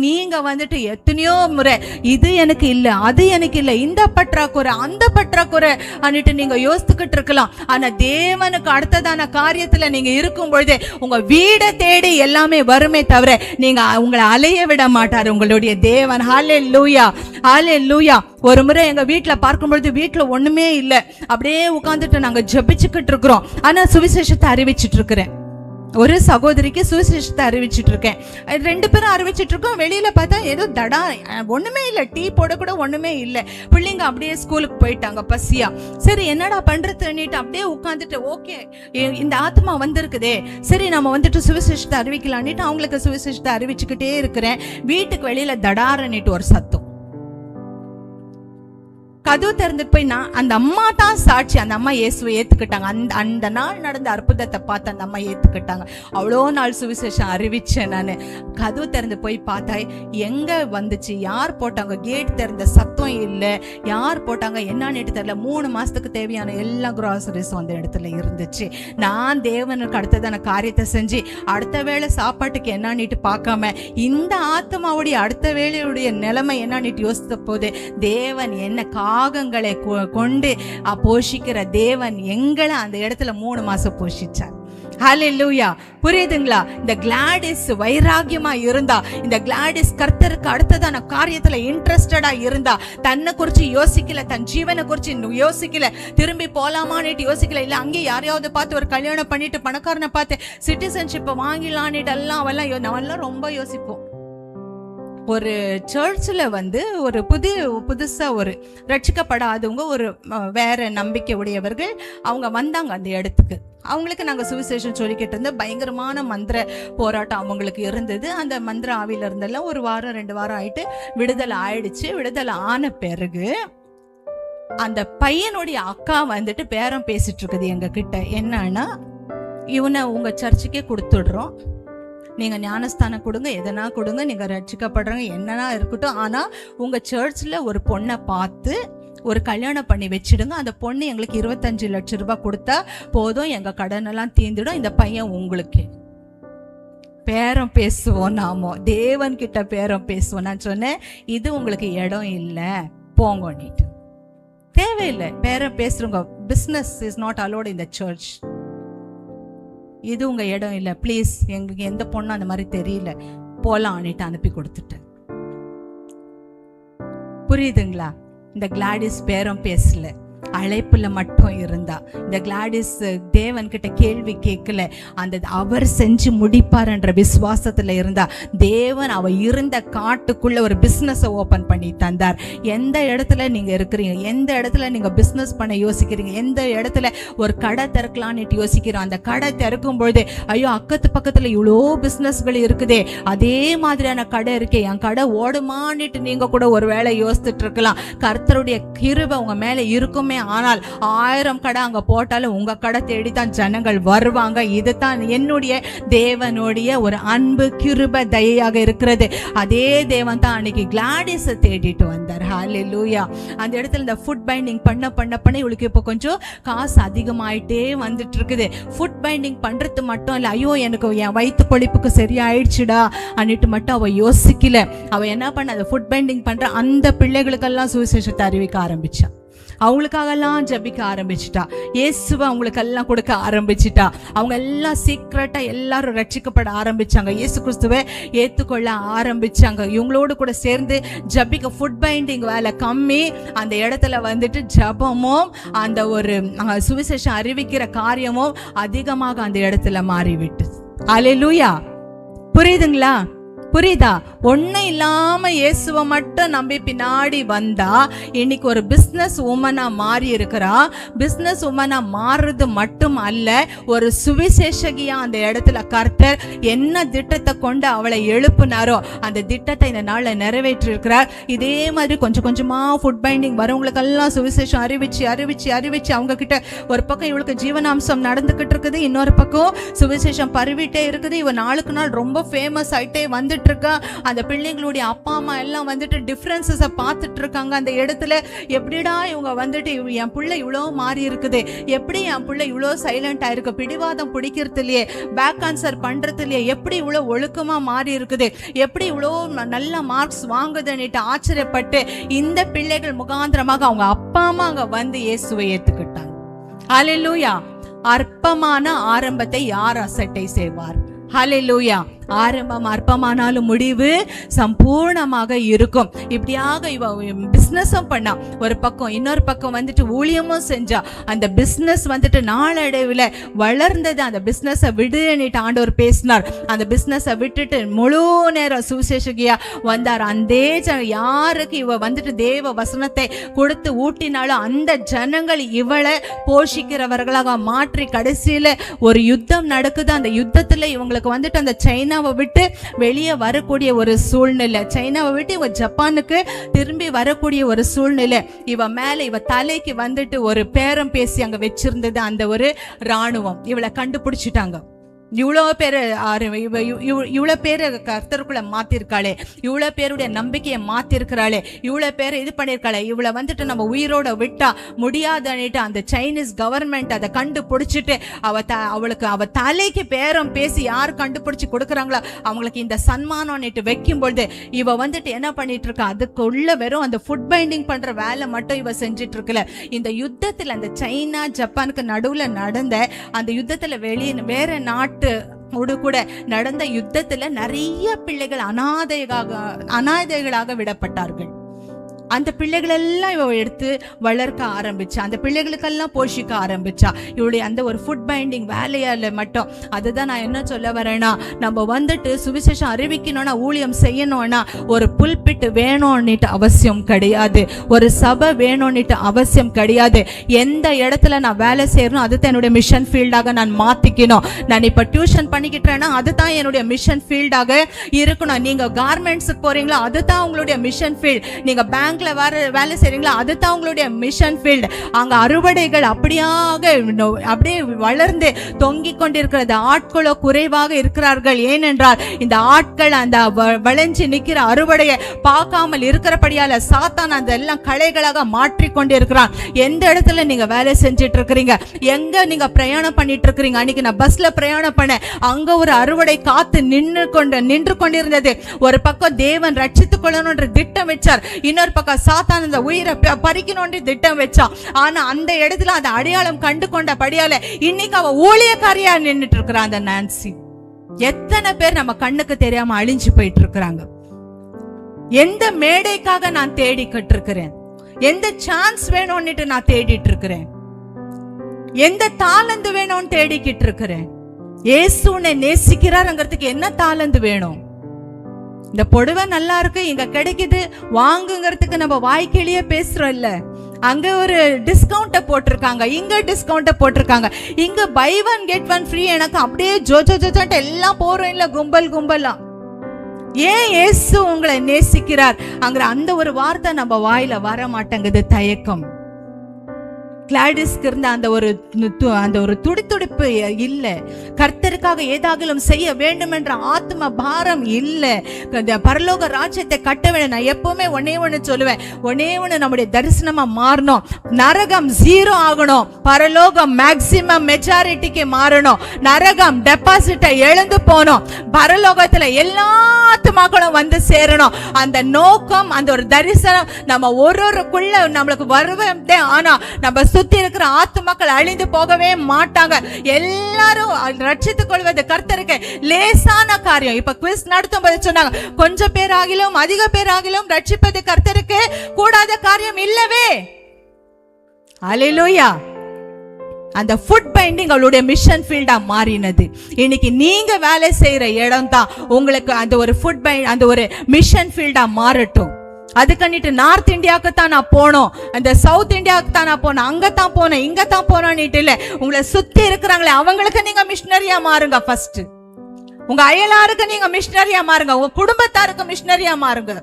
நீங்க வந்துட்டு எத்தனையோ முறை இது எனக்கு இல்ல, அது எனக்கு இல்ல, இந்த பற்றாக்குறை அந்த பற்றாக்குறை அன்னிட்டு நீங்க யோசித்துக்கிட்டு இருக்கலாம். ஆனா தேவனுக்கு அடுத்ததான காரியத்துல நீங்க இருக்கும் பொழுது உங்க வீடை தேடி எல்லாமே வருமே தவிர நீங்க உங்களை அலைய விட மாட்டாரு உங்களுடைய தேவன். ஹல்லேலூயா, ஹல்லேலூயா. ஒரு முறை எங்க வீட்டுல பார்க்கும்பொழுது வீட்டுல ஒண்ணுமே இல்ல, அப்படியே உட்கார்ந்துட்டு நாங்க ஜெபிச்சுக்கிட்டு இருக்கிறோம். ஆனா சுவிசேஷத்தை அறிவிச்சிட்டு இருக்கிறேன். ஒரு சகோதரிக்கு சுவிசேஷத்தை அறிவிச்சிட்டு இருக்கேன். 2 பேரும் அறிவிச்சிட்டு இருக்கோம். வெளியில பார்த்தா ஏதோ தடா ஒண்ணுமே இல்லை, டீ போட கூட ஒண்ணுமே இல்லை. பிள்ளைங்க அப்படியே ஸ்கூலுக்கு போயிட்டாங்க பசியா. சரி என்னடா பண்றதுன்னுட்டு அப்படியே உட்காந்துட்டு, ஓகே இந்த ஆத்மா வந்திருக்குதே, சரி நம்ம வந்துட்டு சுவிசேஷத்தை அறிவிக்கலான்னுட்டு அவங்களுக்கு சுவிசேஷத்தை அறிவிச்சுக்கிட்டே இருக்கிறேன். வீட்டுக்கு வெளியில தடாரன்னுட்டு ஒரு சத்தம். கதவு திறந்துட்டு போய் நான் அந்த அம்மா தான் சாட்சி. அந்த அம்மா இயேசுவை ஏத்துக்கிட்டாங்க. அந்த நாள் நடந்த அற்புதத்தை பார்த்து அந்த அம்மா ஏத்துக்கிட்டாங்க. அவ்வளோ நாள் சுவிசேஷம் அறிவிச்சேன் நான். கதவு திறந்து போய் பார்த்தா எங்க வந்துச்சு, யார் போட்டாங்க, கேட் திறந்த சத்தம் இல்லை, யார் போட்டாங்க என்னன்னு தெரியல. 3 மாசத்துக்கு தேவையான எல்லா கிராசரிஸும் அந்த இடத்துல இருந்துச்சு. நான் தேவனுக்கு அடுத்ததான காரியத்தை செஞ்சு அடுத்த வேளை சாப்பாட்டுக்கு என்னன்னுட்டு பார்க்காம இந்த ஆத்மாவுடைய அடுத்த வேளையுடைய நிலைமை என்னன்னுட்டு யோசித்த போது தேவன் என்ன காகங்களை கொண்டு போஷிக்கிற தேவன் எங்களை அந்த இடத்துல 3 மாசம் போஷிச்சார். ஹல்லேலூயா. புரியுதுங்களா? இந்த கிளாடிஸ் வைராகியமா இருந்தா, இந்த கிளாடிஸ் கர்த்தருக்கு அடுத்ததான காரியத்துல இன்ட்ரெஸ்டடா இருந்தா, தன்னை குறிச்சு யோசிக்கல, தன் ஜீவனை குறிச்சு யோசிக்கல, திரும்பி போலாமான்னு யோசிக்கல, இல்ல அங்கே யாரையாவது பார்த்து ஒரு கல்யாணம் பண்ணிட்டு பணக்காரனை பார்த்து சிட்டிசன்ஷிப்பை வாங்கிடலான்னுட்டு எல்லாம் நாமெல்லாம் ரொம்ப யோசிப்போம். ஒரு சர்ச்சில் ஒரு புதுசா ஒரு ரட்சிக்கப்படாதவங்க, ஒரு வேற நம்பிக்கை உடையவர்கள் அவங்க வந்தாங்க அந்த இடத்துக்கு. அவங்களுக்கு நாங்கள் சுவிசேஷம் சொல்லிக்கிட்டு இருந்த பயங்கரமான மந்திர போராட்டம் அவங்களுக்கு இருந்தது. அந்த மந்திர ஆவில இருந்தெல்லாம் 1 வாரம் 2 வாரம் ஆயிட்டு விடுதலை ஆயிடுச்சு. விடுதலை ஆன பிறகு அந்த பையனுடைய அக்கா பேரம் பேசிட்டு இருக்குது எங்க கிட்ட. என்னன்னா, இவனை உங்க சர்ச்சுக்கே கொடுத்துடுறோம், நீங்க ஞானஸ்தானம் கொடுங்க, எதனா கொடுங்க, நீங்க ரட்சிக்கப்படுறவங்க என்னன்னா இருக்கட்டும், ஆனா உங்க சர்ச்ல ஒரு பொண்ணை பார்த்து ஒரு கல்யாணம் பண்ணி வச்சிடுங்க. அந்த பொண்ணு எங்களுக்கு 25 லட்சம் ரூபாய் கொடுத்தா போதும், எங்க கடன் எல்லாம் தீர்ந்துடும், இந்த பையன் உங்களுக்கு. பேரம் பேசுவோம், நாமோ தேவன் கிட்ட பேரம் பேசுவோம். நான் சொன்னேன், இது உங்களுக்கு இடம் இல்லை, போங்க, நீட்டு தேவையில்லை பேரம் பேசுறவங்க. Business is not allowed in the church. இது உங்க இடம் இல்லை, பிளீஸ், எங்களுக்கு எந்த பொண்ணும் அந்த மாதிரி தெரியல, போலாம் ஆனிட்டு அனுப்பி கொடுத்துட்டேன். புரியுதுங்களா? இந்த கிளாடிஸ் பேரம் பேசல, அழைப்புல மட்டும் இருந்தா. இந்த கிளாடிஸ் தேவன் கிட்ட கேள்வி கேட்கல, அந்த அவர் செஞ்சு முடிப்பார் என்ற விசுவாசத்துல இருந்தா. தேவன் அவ இருந்த காட்டுக்குள்ள ஒரு பிசினஸ் ஓபன் பண்ணி தந்தார். எந்த இடத்துல நீங்க இருக்கிறீங்க, எந்த இடத்துல நீங்க பிசினஸ் பண்ண யோசிக்கிறீங்க, எந்த இடத்துல ஒரு கடை திறக்கலான்னு யோசிக்கிறோம், அந்த கடை திறக்கும் பொழுது ஐயோ அக்கத்து பக்கத்துல இவ்வளோ பிசினஸ்கள் இருக்குதே, அதே மாதிரியான கடை இருக்கே, என் கடை ஓடுமான்னுட்டு நீங்க கூட ஒரு வேளை யோசிச்சுட்டு இருக்கலாம். கர்த்தருடைய கிருபை உங்க மேல இருக்குமே, ஆனால் 1000 கடை அங்க போட்டாலும் உங்க கடை தேடித்தான் ஜனங்கள் வருவாங்க. இதுதான் என்னுடைய தேவனுடைய ஒரு அன்பு கிருபை தயையாக இருக்கிறது. அதே தேவன் தான் அன்னைக்கு கிளாடிஸ் தேடிட்டு வந்தார். ஹல்லேலூயா. அந்த இடத்துல இந்த ஃபுட் பைண்டிங் பண்ண இவளுக்கு இப்போ கொஞ்சம் காசு அதிகமாயிட்டே வந்துட்டு இருக்குது. ஃபுட் பைண்டிங் பண்றது மட்டும் இல்ல, ஐயோ எனக்கு என் வயிற்று பொழிப்புக்கு சரியாயிடுச்சுடா அன்னிட்டு மட்டும் அவ யோசிக்கல. அவ என்ன பண்ண, அந்த ஃபுட் பைண்டிங் பண்ற அந்த பிள்ளைகளுக்கெல்லாம் சுவிசேஷத்தை அறிவிக்க ஆரம்பிச்சா. அவங்களுக்காகலாம் ஜபிக்க ஆரம்பிச்சுட்டா. இயேசுவை அவங்களுக்கெல்லாம் கொடுக்க ஆரம்பிச்சுட்டா. அவங்க எல்லாம் சீக்கிரட்டா எல்லாரும் ரட்சிக்கப்பட ஆரம்பிச்சாங்க, இயேசு கிறிஸ்துவை ஏற்றுக்கொள்ள ஆரம்பிச்சாங்க. இவங்களோடு கூட சேர்ந்து ஜபிக்க ஃபுட் பைண்டிங் வேலை கம்மி, அந்த இடத்துல ஜபமும் அந்த ஒரு சுவிசேஷம் அறிவிக்கிற காரியமும் அதிகமாக அந்த இடத்துல மாறிவிட்டு. அல்லேலூயா. புரியுதுங்களா? புரியுதா? ஒன்னும் இல்லாம இயேசுவை மட்டும் நம்பி பின்னாடி வந்தா இன்னைக்கு ஒரு பிசினஸ் உமனா மாறி இருக்கிறா. பிசினஸ் உமனா மாறுறது மட்டும் அல்ல, ஒரு சுவிசேஷகியா அந்த இடத்துல கர்த்தர் என்ன திட்டத்தை கொண்டு அவளை எழுப்புனாரோ அந்த திட்டத்தை இந்த நாள்ல நிறைவேற்றி இருக்கிறார். இதே மாதிரி கொஞ்சம் கொஞ்சமா ஃபுட் பைண்டிங் வரவங்களுக்கெல்லாம் சுவிசேஷம் அறிவிச்சு அவங்க கிட்ட ஒரு பக்கம் இவளுக்கு ஜீவனாம்சம் நடந்துகிட்டு இருக்குது, இன்னொரு பக்கம் சுவிசேஷம் பரவிட்டே இருக்குது. இவ நாளுக்கு நாள் ரொம்ப ஃபேமஸ் ஆயிட்டே வந்துட்டு இருக்கா. அந்த பிள்ளைங்களுடைய அப்பா அம்மா எல்லாம் டிஃபரன்சஸை பார்த்துட்டு இருக்காங்க அந்த இடத்துல. எப்படிடா இவங்க என் பிள்ளை இவ்வளோ மாறி இருக்குது, எப்படி என் பிள்ளை இவ்வளோ சைலண்டா இருக்கு, பிடிவாதம் பிடிக்கிறது இல்லையே, பேக் ஆன்சர் பண்றது இல்லையே, எப்படி இவ்வளோ ஒழுக்கமா மாறி இருக்குது, எப்படி இவ்வளோ நல்ல மார்க்ஸ் வாங்குதுன்னுட்டு ஆச்சரியப்பட்டு இந்த பிள்ளைகள் முகாந்திரமாக அவங்க அப்பா அம்மா அங்க இயேசுவை ஏத்துக்கிட்டாங்க. அல்லேலூயா. அற்பமான ஆரம்பத்தை யார் அசட்டை செய்வார்? ஹல்லேலூயா. ஆரம்பம் அற்பமானாலும் முடிவு சம்பூர்ணமாக இருக்கும். இப்படியாக இவ பிசினஸும் பண்ணா, ஒரு பக்கம் இன்னொரு பக்கம் ஊழியமும் செஞ்சா. அந்த பிசினஸ் நாளடைவில் வளர்ந்தது. அந்த பிசினஸை விடுன்னுட்டு ஆண்டவர் பேசினார். அந்த பிசினஸை விட்டுட்டு முழு நேரம் சுவிசேஷகியா வந்தார். அந்த யாருக்கு இவ தேவ வசனத்தை கொடுத்து ஊட்டினாலும் அந்த ஜனங்கள் இவளை போஷிக்கிறவர்களாக மாற்றி கடைசியில ஒரு யுத்தம் நடக்குது. அந்த யுத்தத்துல இவங்களுக்கு இவங்களுக்கு வந்துட்டு அந்த சைனாவை விட்டு வெளியே வரக்கூடிய ஒரு சூழ்நிலை, சைனாவை விட்டு இவ ஜப்பானுக்கு திரும்பி வரக்கூடிய ஒரு சூழ்நிலை. இவ மேல இவ தலைக்கு வந்துட்டு ஒரு பேரம் பேசி அங்க வச்சிருந்தது அந்த ஒரு ராணுவம். இவளை கண்டுபிடிச்சிட்டாங்க. இவ்வளோ பேர் இவ்வளோ பேர் கர்த்தருக்குள்ள மாத்திருக்காளே, இவ்வளோ பேருடைய நம்பிக்கையை மாத்திருக்கிறாளே, இவ்வளோ பேர் இது பண்ணிருக்காளே, இவளை வந்துட்டு நம்ம உயிரோட விட்டா முடியாதுன்னுட்டு அந்த சைனீஸ் கவர்மெண்ட் அதை கண்டுபிடிச்சிட்டு அவளுக்கு அவ தலைக்கு பேரம் பேசி யார் கண்டுபிடிச்சு கொடுக்குறாங்களோ அவங்களுக்கு இந்த சன்மானம்னுட்டு வைக்கும் பொழுது இவ வந்துட்டு என்ன பண்ணிட்டு இருக்கா, அதுக்குள்ள வெறும் அந்த ஃபுட் பைண்டிங் பண்ற வேலை மட்டும் இவ செஞ்சிட்டு இருக்கல. இந்த யுத்தத்துல அந்த சைனா ஜப்பானுக்கு நடுவுல நடந்த அந்த யுத்தத்துல வேற நாட்டு கூட நடந்த யுத்தத்துல நிறைய பிள்ளைகள் அனாதைகளாக விடப்பட்டார்கள். அந்த பிள்ளைகள் எல்லாம் இவ எடுத்து வளர்க்க ஆரம்பிச்சா, அந்த பிள்ளைகளுக்கெல்லாம் போஷிக்க ஆரம்பிச்சா. இவளுடைய அந்த ஒரு ஃபுட் பைண்டிங் வேலையால மட்டும். அதுதான் நான் என்ன சொல்ல வரேன்னா, நம்ம வந்துட்டு சுவிசேஷம் அறிவிக்கணும்னா, ஊழியம் செய்யணும்னா ஒரு புல்பிட்டு வேணும்னுட்டு அவசியம் கிடையாது, ஒரு சபை வேணும்னுட்டு அவசியம் கிடையாது. எந்த இடத்துல நான் வேலை செய்யணும் அதுதான் என்னுடைய மிஷன் ஃபீல்டாக நான் மாத்திக்கணும். நான் இப்ப டியூஷன் பண்ணிக்கிட்டேன்னா அதுதான் என்னுடைய மிஷன் ஃபீல்டாக இருக்கணும். நீங்க கார்மெண்ட்ஸுக்கு போறீங்களா அதுதான் உங்களுடைய மிஷன் ஃபீல்ட். நீங்க பேங்க் வேலை செய்றீங்களா அதுதான் உங்களுடைய மிஷன் ஃபீல்ட். அங்க அறுவடைகள் அப்படியே வளர்ந்து தொங்கிக் கொண்டிருக்கிறது. ஆட்களோ குறைவாக இருக்கிறார்கள். ஏனென்றால் இந்த ஆட்கள் அந்த வளைஞ்சு நிக்கிற அறுவடையை பார்க்காமல் இருக்கிறபடியால சாத்தான் அந்த எல்லாம் களைகளாக மாற்றிக்கொண்டிருக்கிறான். எந்த இடத்துல நீங்க வேலை செஞ்சிட்டு இருக்கிறீங்க, எங்க நீங்க பிரயாணம் பண்ணிட்டு இருக்கிறீங்க. அன்னைக்கு நான் பஸ்ல பிரயாணம் பண்ணேன், அங்க ஒரு அறுவடை காத்து நின்று கொண்டிருந்தது. ஒரு பக்கம் தேவன் ரட்சித்துக் கொள்ளணும்ன்ற திட்டம் வச்சார், இன்னொரு பக்கம் சாத்தான் அந்த உயிரை பறிக்கணும்னு திட்டம் வச்சான். ஆனா அந்த இடத்துல அந்த அடையாளம் கண்டு கொண்டபடியால இன்னைக்கு அவ ஊழியக்காரியா நின்னுட்டு இருக்கிறான் அந்த நான்சி. எத்தனை பேர் நம்ம கண்ணுக்கு தெரியாம அழிஞ்சு போயிட்டு இருக்கிறாங்க. எந்த மேடைக்காக நான் தேடிக்கிட்டு இருக்கிறேன், எந்த சான்ஸ் வேணும்னுட்டு நான் தேடிட்டு இருக்கிறேன், எந்த தாளந்து வேணும்னு தேடிக்கிட்டு இருக்கிறேன். இயேசு உன்னை நேசிக்கிறாருங்கிறதுக்கு என்ன தாளந்து வேணும்? இந்த புடவை நல்லா இருக்கு, இங்க கிடைக்குது வாங்குங்கிறதுக்கு நம்ம வாய்க்கிலேயே பேசுறோம் இல்ல. அங்க ஒரு டிஸ்கவுண்ட் போட்டிருக்காங்க, இங்க டிஸ்கவுண்ட் போட்டிருக்காங்க, இங்க buy one get one free. எனக்கு அப்படியே ஜோஜோன்ட்டு எல்லாம் போறோம் இல்ல, கும்பலா. ஏன் இயேசு உங்களை நேசிக்கிறார் அங்கிற அந்த ஒரு வார்த்தை நம்ம வாயில வர மாட்டேங்குது. தயக்கம். கிளாடிஸ்க்கு இருந்த அந்த ஒரு துடித்துடிப்பு இல்ல. கர்த்தருக்காக ஏதாகிலும் செய்ய வேண்டும் என்ற ஆத்ம பாரம் இல்ல. பரலோக ராஜ்யத்தை கட்ட வேண்டும். நான் எப்பவுமே ஒன்னே சொல்லுவேன், நம்முடைய தரிசனமா மாறணும். நரகம் 0 ஆகணும், பரலோகம் மேக்சிமம் மெஜாரிட்டிக்கு மாறணும். நரகம் டெபாசிட்டை எழுந்து போனோம், பரலோகத்துல எல்லா ஆத்மாக்களும் வந்து சேரணும். அந்த நோக்கம், அந்த ஒரு தரிசனம் நம்ம ஒருவருக்குள்ள நம்மளுக்கு வருவதே. ஆனா நம்ம சுத்தி இருக்கிற ஆத்துமக்கள் அழிந்து போகவே மாட்டாங்க. எல்லாரும் ரட்சித்துக் கொள்வது கர்த்தருக்கு லேசான காரியம். இப்ப குவிஸ் நடத்தும் போது சொன்னாங்க, கொஞ்சம் பேர் ஆகிலும் அதிக பேர் ஆகிலும் ரட்சிப்பது கர்த்தருக்கு கூடாத காரியம் இல்லவே. அல்லேலூயா. அந்த ஃபுட் பைண்டிங் அவளுடைய மிஷன் ஃபீல்டா மாறினது. இன்னைக்கு நீங்க வேலை செய்யற இடம் தான் உங்களுக்கு அந்த ஒரு ஃபுட் பைண்ட், அந்த ஒரு மிஷன் ஃபீல்டா மாறட்டும். அதுக்கன்னிட்டு நார்த் இந்தியாவுக்கு தான் நான் போனோம், அந்த சவுத் இந்தியாவுக்கு தான் நான் போனோம், அங்கத்தான் போனேன், இங்கத்தான் போனோம்னுட்டு இல்ல. உங்களை சுத்தி இருக்கிறாங்களே அவங்களுக்கு நீங்க மிஷனரியா மாறுங்க. ஃபர்ஸ்ட் உங்க அயலாருக்கு நீங்க மிஷனரியா மாறுங்க, உங்க குடும்பத்தாருக்கு மிஷனரியா மாறுங்க.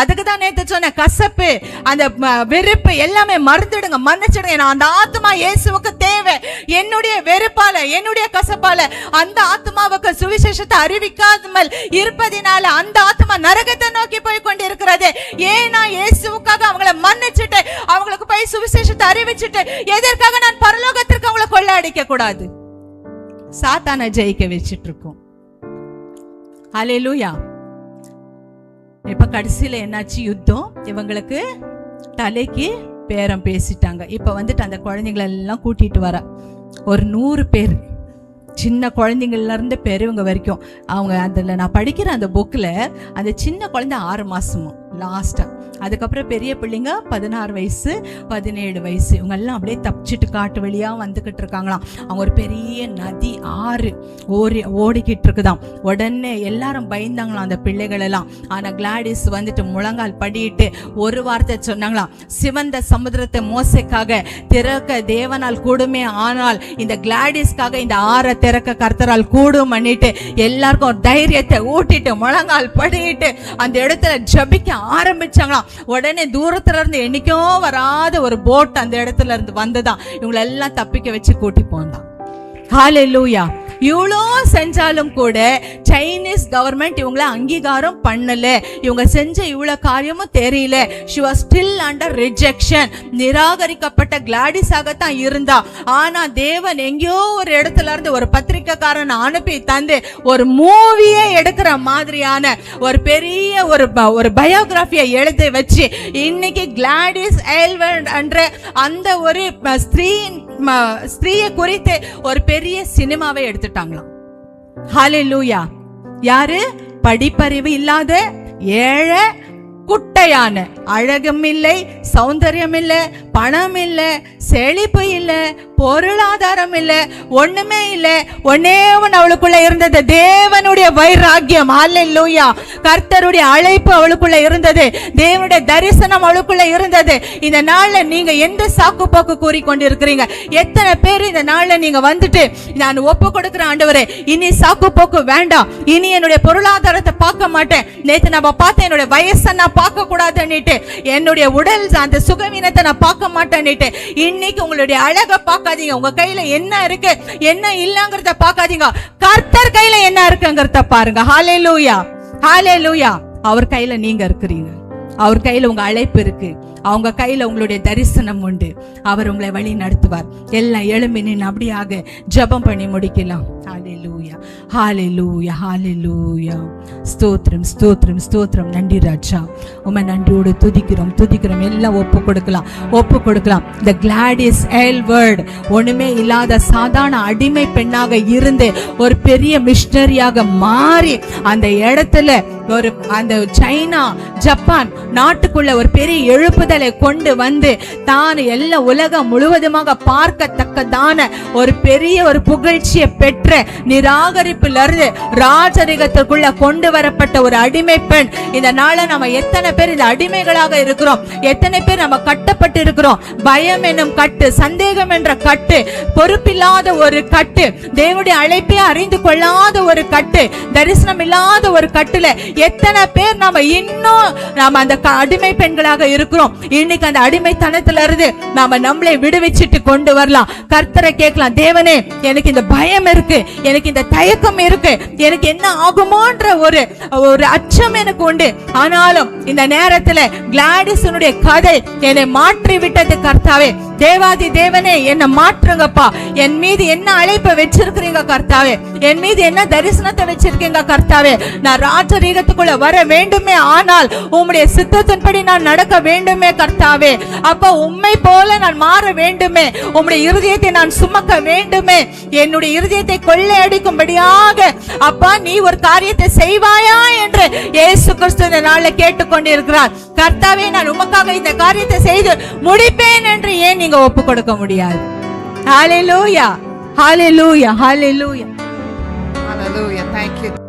அதுக்கு தான் நேத்து சொன்ன கசப்பு, அந்த வெறுப்பு எல்லாமே மறந்துடுங்க, மன்னிச்சிடுங்க. அந்த ஆத்மா இயேசுவுக்கு தேவை. என்னுடைய வெறுப்பால, என்னுடைய கசப்பால அந்த ஆத்மாவுக்கு சுவிசேஷத்தை அறிவிக்காமல் இருப்பதினால அந்த ஆத்மா நரகத்தை நோக்கி போய் கொண்டிருக்கிறது. ஏன்னா இயேசுவுக்காக அவங்களை மன்னிச்சுட்டு அவங்களுக்கு போய் சுவிசேஷத்தை அறிவிச்சுட்டு எதற்காக நான் பரலோகத்திற்கு அவங்களை கொள்ள அடிக்க கூடாது? சாத்தானை ஜெயிக்க வச்சிட்டு இருக்கோம். அல்லேலூயா. இப்ப கடைசியில என்னாச்சு? யுத்தம். இவங்களுக்கு தலைக்கு பேரம் பேசிட்டாங்க. இப்ப வந்துட்டு அந்த குழந்தைங்களை எல்லாம் கூட்டிட்டு வர ஒரு 100 பேர், சின்ன குழந்தைங்கள்ல இருந்து பெரியவங்க வரைக்கும். அவங்க அதுல நான் படிக்கிற அந்த புக்ல அந்த சின்ன குழந்தை 6 மாசமும் லாஸ்டா அதுக்கப்புறம் பெரிய பிள்ளைங்க 16 வயசு 17 வயசு இவங்க எல்லாம் அப்படியே தப்பிச்சிட்டு காட்டு வழியா வந்துகிட்டு இருக்காங்களாம். அவங்க ஒரு பெரிய நதி ஆறு ஓடிக்கிட்டு இருக்குதாம். உடனே எல்லாரும் பயந்தாங்களாம் அந்த பிள்ளைகள் எல்லாம். ஆனா கிளாடிஸ் வந்துட்டு முழங்கால் படிட்டு ஒரு வார்த்தை சொன்னாங்களாம், சிவந்த சமுத்திரத்தை மோசைக்காக திறக்க தேவனால் கூடுமே, ஆனால் இந்த கிளாடிஸ்க்காக இந்த ஆறை திறக்க கர்த்தரால் கூடும் பண்ணிட்டு எல்லாருக்கும் ஒரு தைரியத்தை ஊட்டிட்டு முழங்கால் படிட்டு அந்த இடத்துல ஜபிக்க ஆரம்பிச்சாங்களாம். உடனே தூரத்துல இருந்து என்னைக்கும் வராத ஒரு போட் அந்த இடத்துல இருந்து வந்துதான் இவங்களை எல்லாம் தப்பிக்க வச்சு கூட்டி போனான். ஹல்லேலூயா. இவ்வளோ செஞ்சாலும் கூட சைனீஸ் கவர்மெண்ட் இவங்களை அங்கீகாரம் பண்ணல. இவங்க செஞ்ச இவ்வளோ காரியமும் தெரியல. she was still under rejection. நிராகரிக்கப்பட்ட கிளாடிஸாகத்தான் இருந்தா. ஆனா தேவன் எங்கேயோ ஒரு இடத்துல இருந்து ஒரு பத்திரிக்கைக்காரன் அனுப்பி தந்து ஒரு மூவியே எடுக்கிற மாதிரியான ஒரு பெரிய ஒரு பயோகிராஃபியை எழுதி வச்சு இன்னைக்கு கிளாடிஸ் எல்வர்ட் என்ற அந்த ஒரு ஸ்திரீயை குறித்து ஒரு பெரிய சினிமாவை எடுத்துட்டாங்களாம். ஹல்லேலூயா. யாரு? படிப்பறிவு இல்லாத ஏழை குட்டையான, அழகும் இல்லை, சௌந்தரியம் இல்லை, பணம் இல்லை, செழிப்பு இல்லை, பொருளாதாரம் இல்லை, ஒண்ணுமே இல்லை. ஒன்னே ஒன்று அவளுக்குள்ள இருந்தது, தேவனுடைய வைராக்கியம். ஹல்லேலூயா. கர்த்தருடைய அழைப்பு அவளுக்குள்ள இருந்தது, தேவனுடைய தரிசனம் அவளுக்குள்ள இருந்தது. இந்த நாள்ல நீங்க எந்த சாக்கு போக்கு கூறி கொண்டிருக்கிறீங்க? எத்தனை பேர் இந்த நாள்ல நீங்க வந்துட்டு நான் ஒப்பு கொடுக்கிற ஆண்டவரே, இனி சாக்கு போக்கு வேண்டாம், இனி என்னுடைய பொருளாதாரத்தை பார்க்க மாட்டேன், நேத்து நம்ம பார்த்த என்னுடைய வயசை நான் பார்க்க கூடாதுன்னுட்டு, என்னுடைய உடல் அந்த சுகவீனத்தை நான் பார்க்க மாட்டேன்னுட்டு, இன்னைக்கு உங்களுடைய அழகை பார்க்காதீங்க, உங்க கையில என்ன இருக்கு என்ன இல்லங்கிறத பார்க்காதீங்க, கர்த்தர் கையில என்ன இருக்குங்கிறத பாருங்க. ஹல்லேலூயா. ஹல்லேலூயா. அவர் கையில நீங்க இருக்கிறீங்க, அவர் கையில உங்க அழைப்பு இருக்கு, அவங்க கையில உங்களுடைய தரிசனம் உண்டு, அவர் உங்களை வழி நடத்துவார். எல்லாம் எழும்பி நின்று அப்படியாக ஜெபம் பண்ணி முடிக்கலாம். ஹல்லேலூயா. ஹல்லேலூயா. ஹல்லேலூயா. ஸ்தோத்திரம் ஸ்தோத்திரம் ஸ்தோத்திரம். நன்றி ராஜா, உம்மை நன்றியோடு துதிக்கிறோம். எல்லாம் ஒப்பு கொடுக்கலாம். இந்த கிளாடிஸ் எல்வர்ட் ஒண்ணுமே இல்லாத சாதாரண அடிமை பெண்ணாக இருந்து ஒரு பெரிய மிஷனரியாக மாறி அந்த இடத்துல ஒரு அந்த சைனா ஜப்பான் நாட்டுக்குள்ள ஒரு பெரிய எழுப்புதலை கொண்டு வந்து தான் எல்லா உலகம் முழுவதுமாக பார்க்கத்தக்கதான ஒரு பெரிய ஒரு புகழ்ச்சியை பெற்ற நிராகரிப்புல இருந்து ராஜரிகத்திற்குள்ள கொண்டு வரப்பட்ட ஒரு அடிமை பெண். இந்த நாள நம்ம எத்தனை பேர் இந்த அடிமைகளாக இருக்கிறோம்? எத்தனை பேர் நம்ம கட்டப்பட்டு இருக்கிறோம்? பயம் என்னும் கட்டு, சந்தேகம் என்ற கட்டு, பொறுப்பில்லாத ஒரு கட்டு, தேவனுடைய அழைப்பை அறிந்து கொள்ளாத ஒரு கட்டு, தரிசனம் இல்லாத ஒரு கட்டுல எத்தனை பேர் நாம அந்த அடிமை பெண்களாக இருக்கிறோம். இன்னைக்கு அந்த அடிமைத்தனத்துல இருந்து நாம நம்மளை விடுவிச்சிட்டு கொண்டு வரலாம். கர்த்தரை கேட்கலாம், தேவனே எனக்கு இந்த பயம் இருக்கு, எனக்கு இந்த தயக்கம் இருக்கு, எனக்கு என்ன ஆகுமோன்ற ஒரு அச்சம் எனக்கு உண்டு. ஆனாலும் இந்த நேரத்துல கிளாடிஸனுடைய கதை என்னை மாற்றி விட்டது. கர்த்தாவே, தேவாதி தேவனே என்னை மாற்றுங்கப்பா. என் மீது என்ன அழைப்பை வச்சிருக்கிறீங்க கர்த்தாவே, என் மீது என்ன தரிசனத்தை வச்சிருக்கீங்க கர்த்தாவே. நான் ராஜரீகத்துக்குள்ள வர வேண்டுமே, ஆனால் உம்முடைய சித்தத்தின்படி நான் நடக்க வேண்டுமே கர்த்தாவே. அப்ப உம்மை போல நான் மாற வேண்டுமே, உம்முடைய இருதயத்தை நான் சுமக்க வேண்டுமே, என்னுடைய இருதயத்தை கொள்ளையடிக்கும்படியாக அப்பா நீ ஒரு காரியத்தை செய்வாயா என்று இயேசு கிறிஸ்து இந்த நாள்ல கேட்டுக்கொண்டிருக்கிறார். கர்த்தாவே, நான் உமக்காக இந்த காரியத்தை செய்து முடிப்பேன் என்று ஏன் நீங்க ஒப்பு கொடுக்க முடியாது? ஹல்லேலூயா. ஹல்லேலூயா. ஹல்லேலூயா. Hallelujah. Thank you.